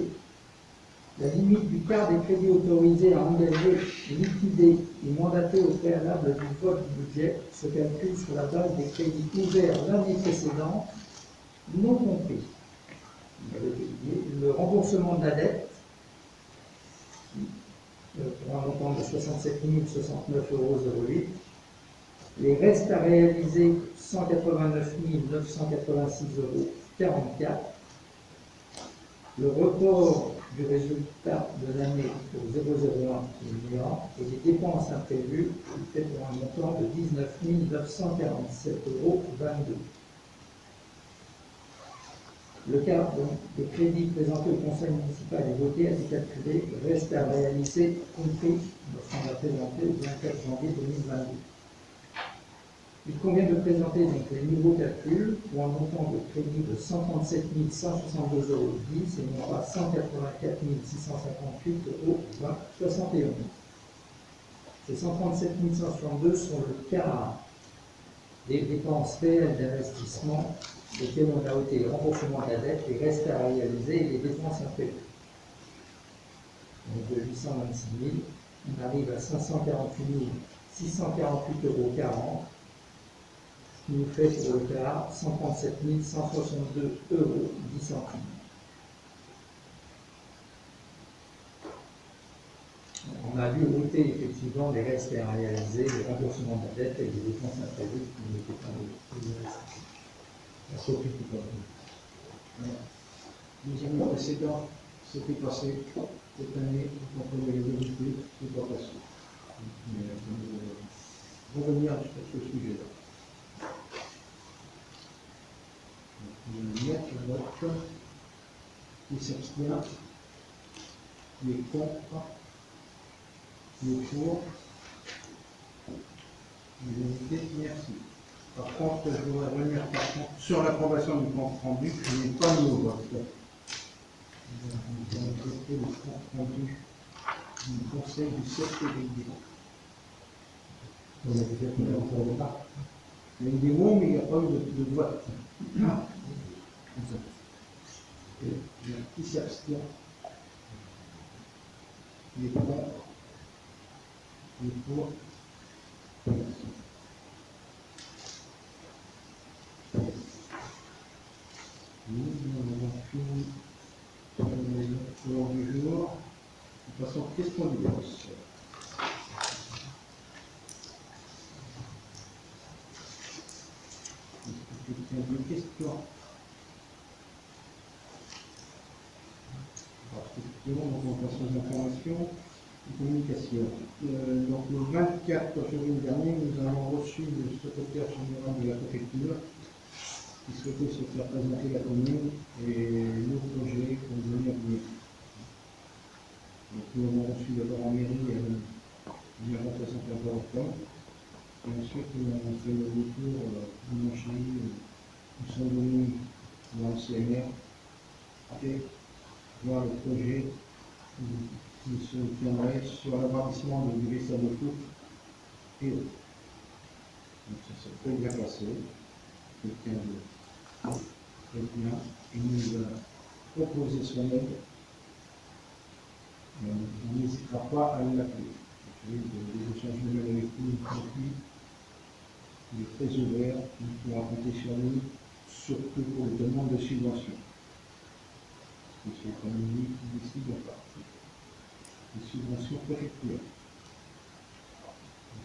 la limite du quart des crédits autorisés à engager, liquider et mandater au préalable du vote du budget se calcule sur la base des crédits ouverts l'année précédente, non compris. Le remboursement de la dette, pour un montant de 67 069,08 €, les restes à réaliser 189 986,44 €, le report du résultat de l'année au 001 millions et les dépenses imprévues qui fait pour un montant de 19 947,22 €. Le quart des crédits présentés au conseil municipal et votés a été calculé, reste à réaliser compris lorsqu'on l'a présenté le 24 janvier 2022. Il convient de présenter donc les nouveaux calculs pour un montant de crédit de 137 162,10 € et non pas 184 658,71 €. Ces 137 162 sont le quart des dépenses réelles d'investissement, lesquelles ont noté le remboursement de la dette, les restes à réaliser et les dépenses imprévues. donc de 826 000, on arrive à 548 648,40 €, ce qui nous fait pour le quart 137 162,10 €. On a dû ôter effectivement les restes à réaliser, le remboursement de la dette et les dépenses imprévues qui n'étaient pas La Sophie qui parle. Les années précédentes, c'était passé. Cette année, vous comprenez les vérités, c'est pas passé. Mais revenir sur ce sujet-là. Je vais mettre le vote. Qui s'abstient. Qui est contre. Qui est pour. L'unité, merci. Par contre, je voudrais revenir sur l'approbation du compte rendu, je n'ai pas mis au vote. Nous avons voté le compte rendu du Conseil du 7 février. On a déjà fait un départ. Il y a eu des mots, mais il n'y a pas eu de vote. Et qui s'abstient? Qui est contre? Qui est pour? Nous avons fini l'ordre du jour. Nous passons aux questions diverses. Deux questions. Donc on passe aux informations et communications. Donc le 24 février dernier, nous avons reçu le secrétaire général de la préfecture qui souhaitait se faire présenter la commune et nos projets pour venir venir. Donc nous avons reçu d'abord en mairie une représentation importante. Et ensuite nous avons fait le retour dimanche nuit, nous sommes venus dans le CMR et voir le projet qui se tiendrait sur l'agrandissement du stade de foot et autres. Donc ça s'est très bien passé. Quelqu'un de très bien, il nous a proposé son aide. On n'hésitera pas à l'appeler. J'ai eu des échanges de mails avec lui depuis. Il est très ouvert, il pourra compter sur nous, surtout pour les demandes de subventions. Parce que c'est comme lui qui décide en partie. Les subventions préfecturales.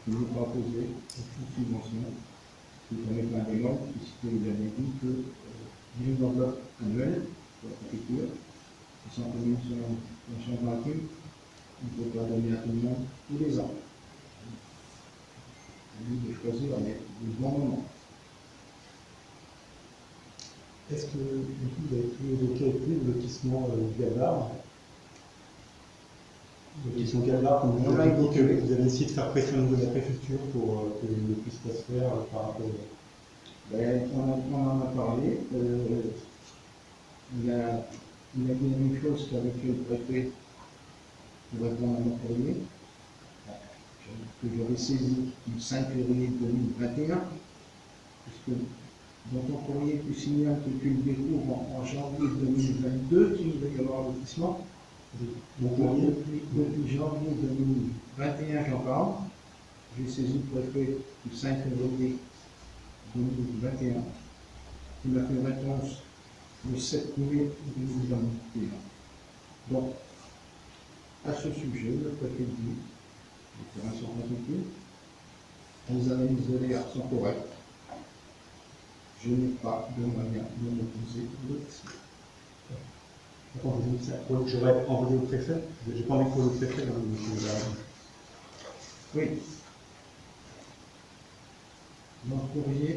Il nous a posé aucune subvention. Il ne connaît pas des normes, puisqu'il avait dit qu'il y a une enveloppe annuelle pour la préfecture. Les centres communes sont convaincus. Il ne faut pas donner à tout le monde tous les ans. À lui de choisir le bon moment. Est-ce que du coup, vous avez pu évoquer avec lui le lotissement Galard? Le lotissement Galard, comme vous avez dit que vous avez essayé de faire pression au niveau de la préfecture pour qu'il ne puisse pas se faire par rapport On en a parlé. Il a dit la même chose qu'avec le préfet pour répondre à mon courrier, que j'avais saisi le 5 février 2021, puisque dans ton courrier, tu signales que tu le découvres en janvier 2022, qu'il va y avoir un lotissement. Donc, depuis janvier 2021, j'en parle. J'ai saisi le préfet le 5 février 2021. Il m'a fait une réponse le 7 mai 2021. Donc, à ce sujet, le préfet dit, déclaration constituée, les analyses de l'air sont correctes. Je n'ai pas de moyen de m'opposer au lotissement. Attends, j'aurais envoyé au préfet. J'ai pas envie de poser au préfet, monsieur Galard. Oui. Dans le courrier,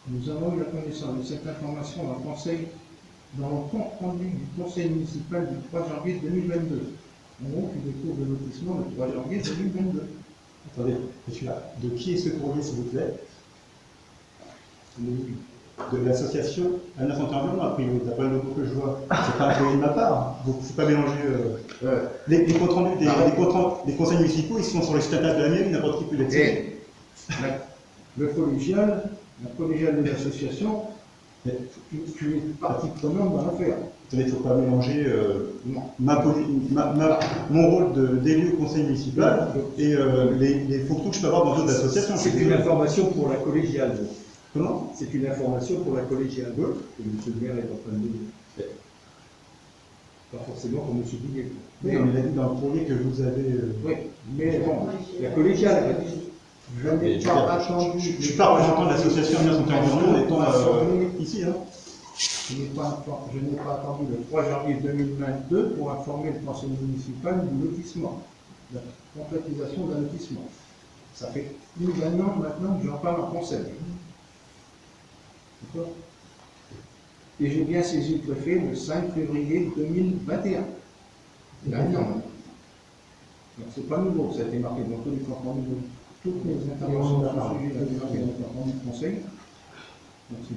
nous avons eu la connaissance de cette information dans le compte rendu du conseil municipal du 3 janvier 2022. Donc, il découvre le lotissement le 3 janvier 2022. Attendez, monsieur là, de qui est ce courrier, s'il vous plaît? De l'association Anna Environnement, a priori, d'après le logo que je vois. C'est pas un courrier de ma part. Vous ne pouvez pas mélanger. Les comptes rendus des conseils municipaux, ils sont sur les statuts de la mairie, n'importe qui peut les tirer. La collégiale de l'association Mais Tu es partie prenante dans l'affaire. il ne faut pas mélanger Non. mon rôle d'élu au conseil municipal et les fonctions que je peux avoir dans d'autres associations. C'est une information pour la collégiale. Comment? C'est une information pour la collégiale que M. le maire est en train de donner. Pas forcément pour M. Bouguet. Oui, on l'a dit dans le courrier que vous avez. Oui, mais bon, La collégiale, je n'ai pas attendu. Je ne suis pas représentant de l'association Avenir Santé Environnement étant ici. Hein. Je n'ai pas attendu le 3 janvier 2022 pour informer le conseil municipal du lotissement, de la concrétisation d'un lotissement. Ça fait plus d'un an maintenant que j'en parle en conseil. D'accord? Et j'ai bien saisi le préfet le 5 février 2021. Il y a un an maintenant. Donc c'est pas nouveau, ça a été marqué dans tous les comptes rendus. Toutes mes interventions sur ce sujet ont été marquées dans le compte rendu du conseil. Donc c'est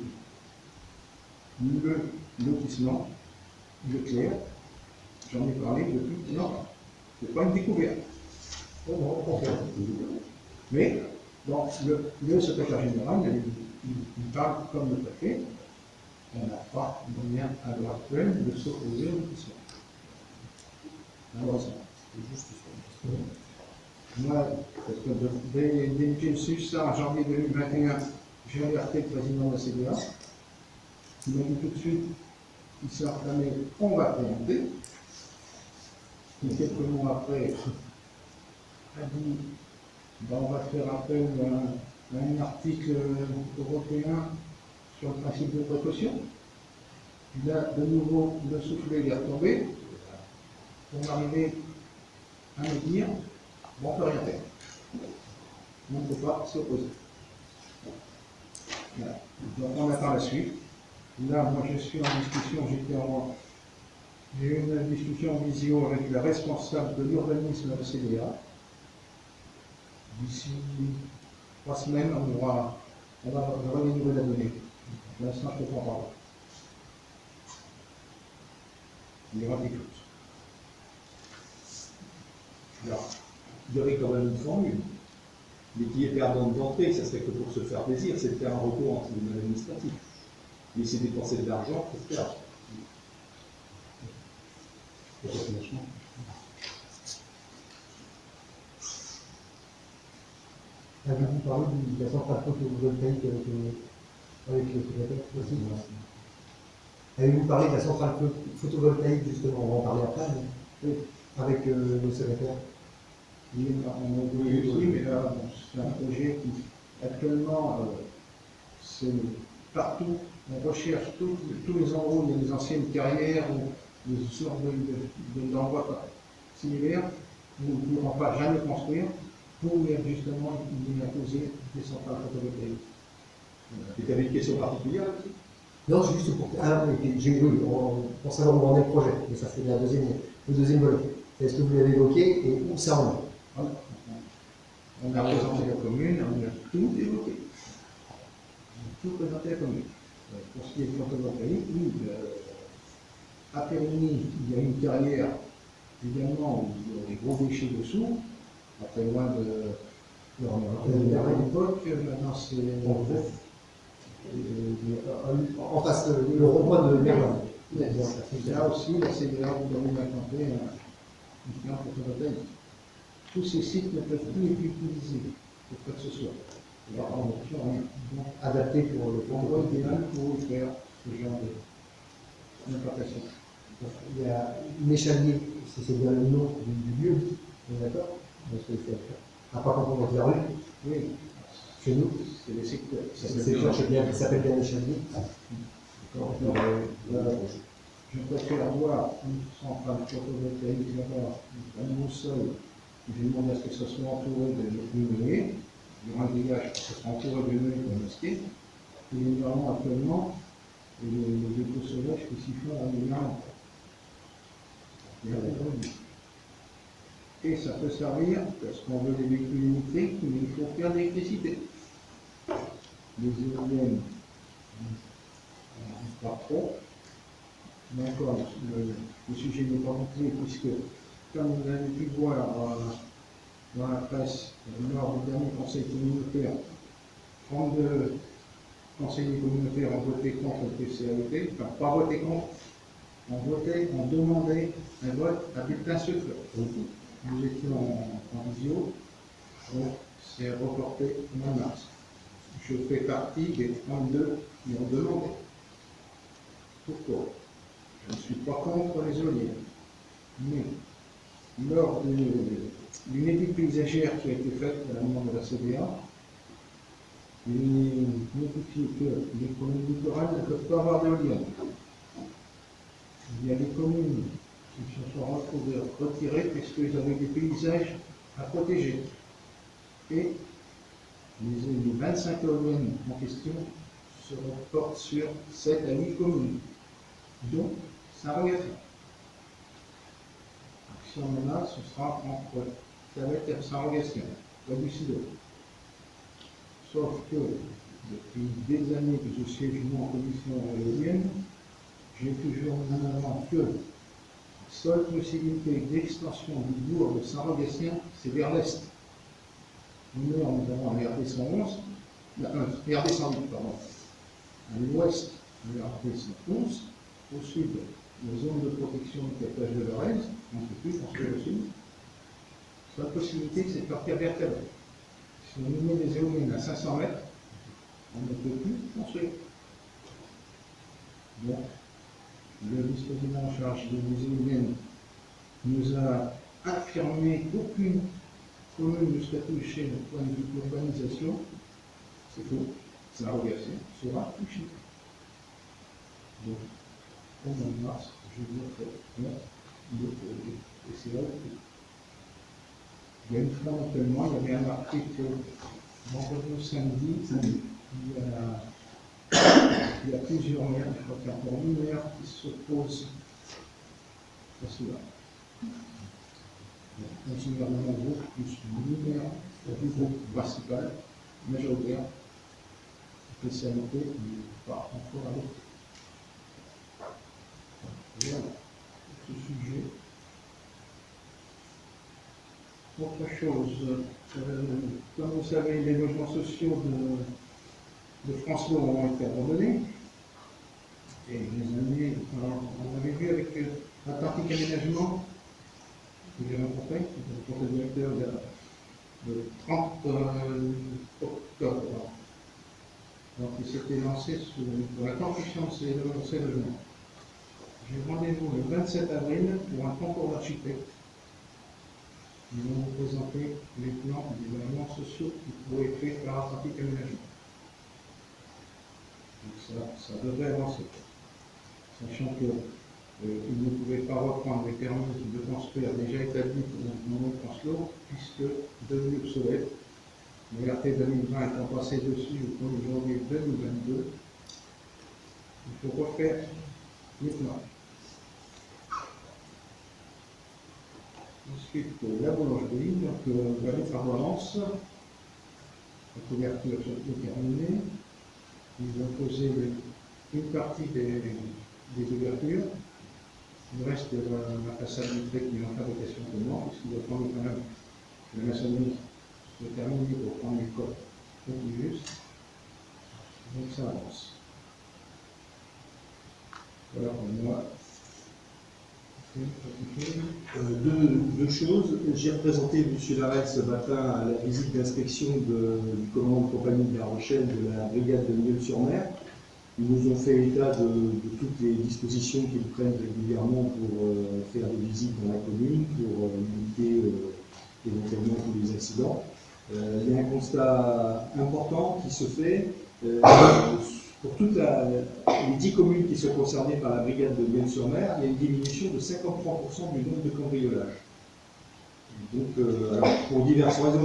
le lotissement, le clair, j'en ai parlé depuis longtemps. Ce n'est pas une découverte. Mais, donc, le secrétaire général, il parle comme le préfet. On n'a pas moyen à l'heure actuelle de s'opposer au lotissement. Malheureusement. Moi, parce que dès que j'ai su ça en janvier 2021, j'ai alerté le président de la CDA. Il m'a dit tout de suite, il s'est enflammé, on va présenter. Et quelques mois après, a dit, ben, on va faire appel à un article européen sur le principe de précaution. Puis là, de nouveau, le soufflet est retombé pour m'arriver à me dire, bon, on ne peut rien faire. On ne peut pas s'opposer. Voilà. Donc on attend la suite. Là, moi, je suis en discussion, j'ai eu une discussion en visio avec le responsable de l'urbanisme de la CDA. D'ici 3 semaines, on va des nouvelles à donner. Pour l'instant, je ne peux pas en parler. Il y aura des choses. Alors, il y aurait quand même une formule, mais qui est perdante d'entrée, ça serait que pour se faire plaisir, c'est de faire un recours en tribunal administratif. Laisser dépenser de l'argent pour faire. Avez-vous parlé de la centrale photovoltaïque avec le secrétaire aussi? Avez-vous parlé de la centrale photovoltaïque, justement, on va en parler après, mais avec le secrétaire? Oui, mais là, bon, c'est un projet qui, actuellement, c'est partout, on recherche tous les endroits où il y a des anciennes carrières ou des sortes d'endroits similaires où on ne pourra pas jamais construire pour justement y imposer des centrales photovoltaïques. Et tu avais une question particulière là-dessus? Non, c'est juste pour. Ah, j'ai vu, pour savoir où en est le projet, mais ça c'est le deuxième volet. Est-ce que vous l'avez évoqué et où ça en est? On a présenté la commune, on a tout évoqué. On a tout présenté à la commune. Pour ce qui est du photovoltaïque, oui, à Périgny, il y a une carrière également où il y a des gros déchets dessous, pas très loin de l'époque, maintenant c'est en face, le rond-point de Merlin. Là aussi, la CDA vous avez implanté une ferme photovoltaïque. Tous ces sites ne peuvent plus être utilisés pour quoi que ce soit. Il n'y a rien. Donc, Adapté pour le l'endroit idéal pour faire ce genre d'implantation. Il y a Méchalier, si c'est bien le nom du lieu, on est d'accord? À pas comprendre la rue, Oui, chez nous, c'est les secteurs. c'est bien, il s'appelle bien Méchalier. Je préfère voir une centrale photovoltaïque là-bas, un nouveau sol. J'ai demandé à ce que ce soit entouré de meuniers. Il y aura un grillage qui sera entouré de meuniers pour mosquée. Et vraiment actuellement, les dépôts sauvages qui s'y font en Irlande. Et ça peut servir, parce qu'on veut des véhicules électriques, mais il faut faire de l'électricité. Les éoliennes, pas trop. Mais encore, le sujet n'est pas complet, puisque, comme vous avez pu voir dans la presse, lors du dernier conseil communautaire, 32 conseillers communautaires ont voté contre le PCAET, enfin pas voté contre, ont demandé un vote à bulletin secret. Nous étions en visio, donc c'est reporté au mois de mars. Je fais partie des 32 qui ont demandé. Pourquoi? Je ne suis pas contre les éoliennes, mais lors d'une étude paysagère qui a été faite à la demande de la CDA, il est notifié que les communes littorales ne peuvent pas avoir d'éoliennes. Il y a des communes qui se sont retrouvées retirées puisqu'ils avaient des paysages à protéger. Et les 25 éoliennes en question se reportent sur 7 à 8 communes, dont Saint-Rogatien. Si on en a, ce sera entre Cavet et Saint-Rogatien, pas du Sud. Sauf que depuis des années que je siège en commission éolienne, j'ai toujours mis en avant que la seule possibilité d'extension du bourg de Saint-Rogatien, c'est vers l'est. Nous avons un RD 111, RD 108, pardon. À l'ouest, le RD 111, au sud, la zone de protection du captage de Lorraine, on ne peut plus construire au sud. La seule possibilité, c'est de partir vers Cavet. Si on met des éoliennes à 500 mètres, on ne peut plus construire. Donc, le vice-président en charge des éoliennes nous a affirmé qu'aucune commune ne serait touchée du point de vue de l'urbanisation. C'est faux. Saint-Rogatien sera touché. Donc, au mois de mars, je voterai contre le PCAET. Il y a une fois actuellement, il y avait un article vendredi ou samedi, il y a plusieurs maires, je crois qu'il y a encore 8 maires qui s'opposent à cela. Un gouvernement groupe plus 8 maires du groupe principal, majoritaire, spécialité, pas encore adopté. Voilà, ce sujet. Autre chose, comme vous savez, les logements sociaux de France Loire ont été abandonnés. Et les années, on avait vu avec l'Atlantique Aménagement, que j'ai rencontré, le directeur le 30 octobre. Donc il s'était lancé pour la construction de ces logements. J'ai rendez-vous le 27 avril pour un concours d'architectes. Ils vont vous présenter les plans des logements sociaux qui pourraient être faits par Atlantique Aménagement. Donc ça devrait avancer. Sachant que ils ne pouvaient pas reprendre les permis de construire déjà établis pour le France Loire, puisque devenus obsolètes. Le RT 2020 étant passé dessus au 1er janvier 2022, il faut refaire les plans. Ensuite, la boulangerie, donc Vallée Valence, la couverture est terminée. Ils ont posé une partie des ouvertures. Il reste la façade vitrée qui est en fabrication seulement, puisqu'il doit prendre quand même la maçonnerie se terminer pour prendre les codes contiguës. Donc ça avance. Voilà pour moi. Deux choses. J'ai représenté M. Larrey ce matin à la visite d'inspection du commandant de compagnie de La Rochelle de la brigade de Nieul-sur-Mer. Ils nous ont fait état de toutes les dispositions qu'ils prennent régulièrement pour faire des visites dans la commune, pour limiter éventuellement tous les accidents. Il y a un constat important qui se fait pour toutes les 10 communes qui sont concernées par la brigade de Nieul-sur-Mer. Il y a une diminution de 53% du nombre de cambriolages. Donc, alors, pour diverses raisons,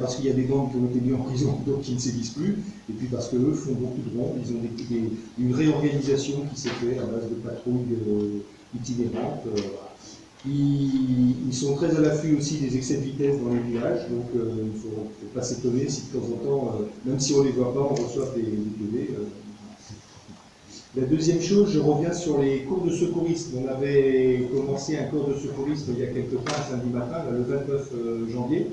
parce qu'il y a des gangs qui ont été mis en prison, donc qui ne sévissent plus, et puis parce qu'eux font beaucoup de rondes, ils ont une réorganisation qui s'est faite à base de patrouilles itinérantes. Ils sont très à l'affût aussi des excès de vitesse dans les villages, donc il ne faut pas s'étonner si de temps en temps, même si on ne les voit pas, on reçoit des PV. La deuxième chose, je reviens sur les cours de secourisme. On avait commencé un cours de secourisme il y a quelques temps, samedi matin, le 29 janvier.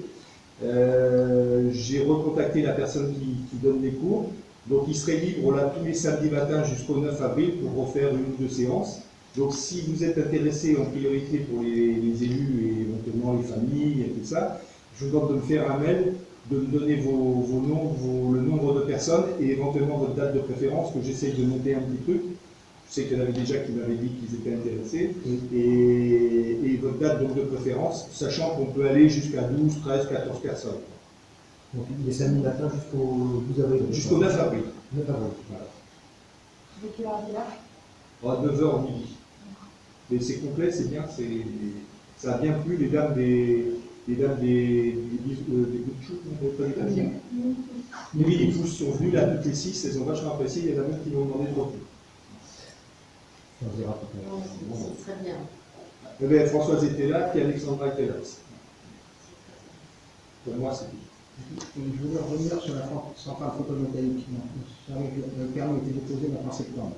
J'ai recontacté la personne qui donne les cours. Donc il serait libre là tous les samedis matins jusqu'au 9 avril pour refaire une ou deux séances. Donc si vous êtes intéressé en priorité pour les élus et éventuellement les familles et tout ça, je vous demande de me faire un mail, de me donner vos noms, le nombre de personnes et éventuellement votre date de préférence, que j'essaye de monter un petit truc. Je sais qu'il y en avait déjà qui m'avaient dit qu'ils étaient intéressés. Et votre date donc de préférence, sachant qu'on peut aller jusqu'à 12, 13, 14 personnes. Donc les samedis matin jusqu'au 12 avril. Jusqu'au 9 avril. 9 avril. Voilà. De quelle heure à quelle heure? À 9h midi. Mais c'est complet, c'est bien, ça a bien plu, les dames des les mini-pousses sont venues là toutes les 6, elles ont vachement apprécié, il y en a même qui m'ont demandé de retour. On verra tout à l'heure. Ce serait bien. Eh bien, Françoise était là, puis Alexandra était là aussi. Pour moi, c'est tout. Je voulais revenir sur la centrale photovoltaïque. Le permis a été déposé en septembre.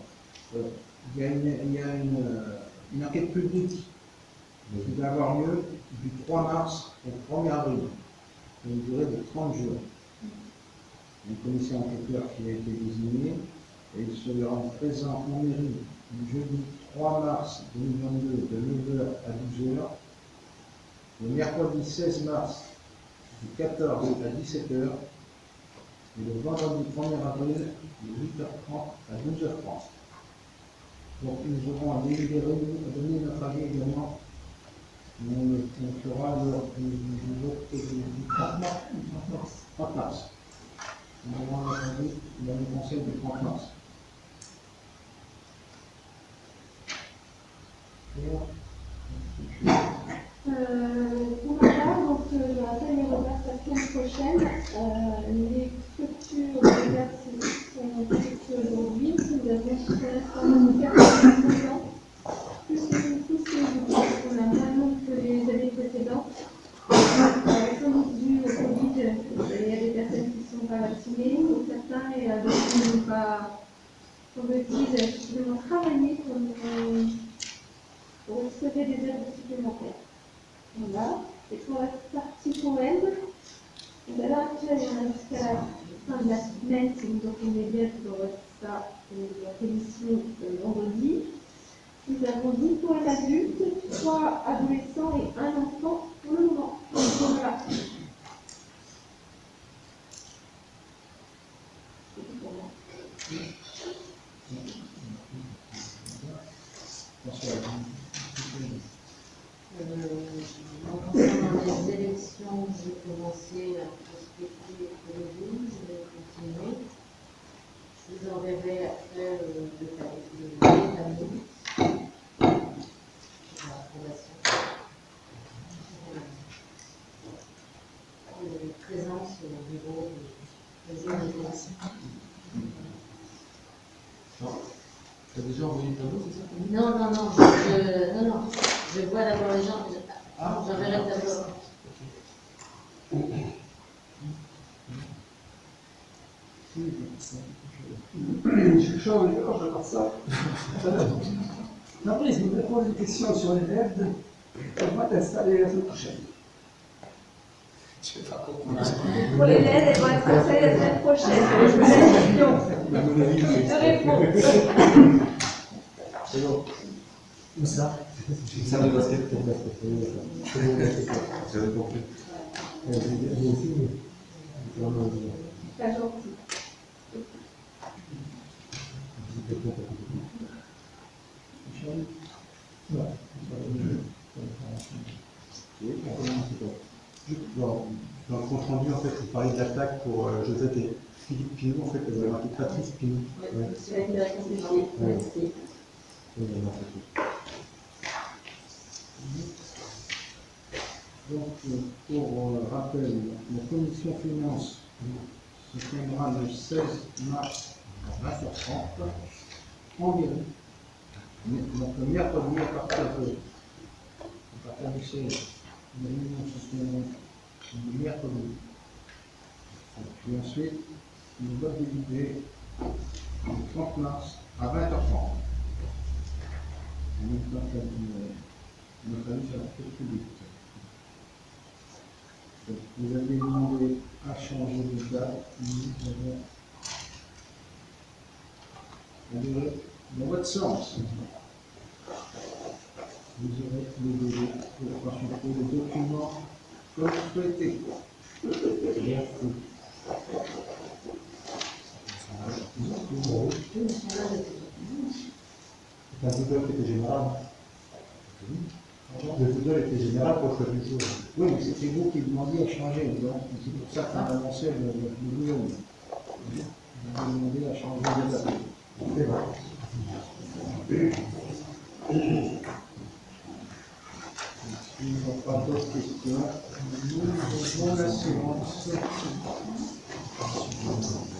Il y a une enquête publique qui va avoir lieu du 3 mars au 1er avril, pour une durée de 30 jours. Une commission enquêteur qui a été désignée et il se rend présent en mairie le jeudi 3 mars 2022 de 9h à 12h, le mercredi 16 mars de 14 à 17h et le vendredi 1er avril de 8h30 à 12h30. Donc nous aurons à délibérer, à donner notre avis également. On fera le vote du 30 mars. Nous aurons notre avis dans le conseil du 30 mars. Pour ma part, donc, je rappelle les reverses la semaine prochaine. Les structures de reverses sont effectuées aujourd'hui. Nous avons pour l'instant 45 ans. Plus on a moins de nombre que les années précédentes. Sans doute dû au Covid, il y a des personnes qui ne sont pas vaccinées, donc certains et d'autres qui n'ont pas, semble-t-il, suffisamment travaillé pour exploiter des aides supplémentaires. Voilà. Et pour la partie poème, à l'heure actuelle, il y en a jusqu'à la fin de la semaine, si vous entendez bien, je aurai ça pour la commission vendredi. Nous avons 10 poèmes adultes, 3 adolescents et 1 enfant pour le moment. Voilà. C'est tout pour moi. Concernant les élections, j'ai commencé à prospecter pour le 12, je vais continuer. Je vous enverrai après le tableau. La fondation. Présence au bureau des élections. Tu as déjà envoyé le tableau, c'est ça? Non, je vois d'abord les gens, j'enverrai le tableau. Je change de gorge, j'adore ça. Après, je me pose des questions sur les LED. On va t'installer la semaine prochaine. Pour les LED, elles vont être installées la semaine prochaine. Je me laisse question. Je réponds. C'est bon. Où ça? Ça de basket. J'avais compris. Très gentil. Dans le compte rendu, en fait, vous parlez de l'attaque pour Josette et Philippe Pinou, en fait, vous avez marqué Patrice Pinou. Je vais être rectifié. Merci. Donc, pour rappel, la commission finance se tiendra le 16 mars à 20h30 en mairie. Donc, le mercredi à partir du 16, les réunions se tiendront le mercredi. Et puis ensuite, le vote des budgets le 30 mars à 20h30. En même temps que notre avis sur la fête publique. Vous avez demandé à changer de date, nous avons Allez, dans votre sens. Vous aurez le délai pour consulter le document comme vous souhaitez. Merci. C'est un doodle qui était général. Le doodle était général pour le choix du jour. Oui, mais c'était vous qui demandiez à changer, donc c'est pour ça qu'on a annoncé le Guillaume. Vous avez demandé à changer de date. C'est vrai. S'il n'y a pas d'autres questions, nous ouvrons la séance.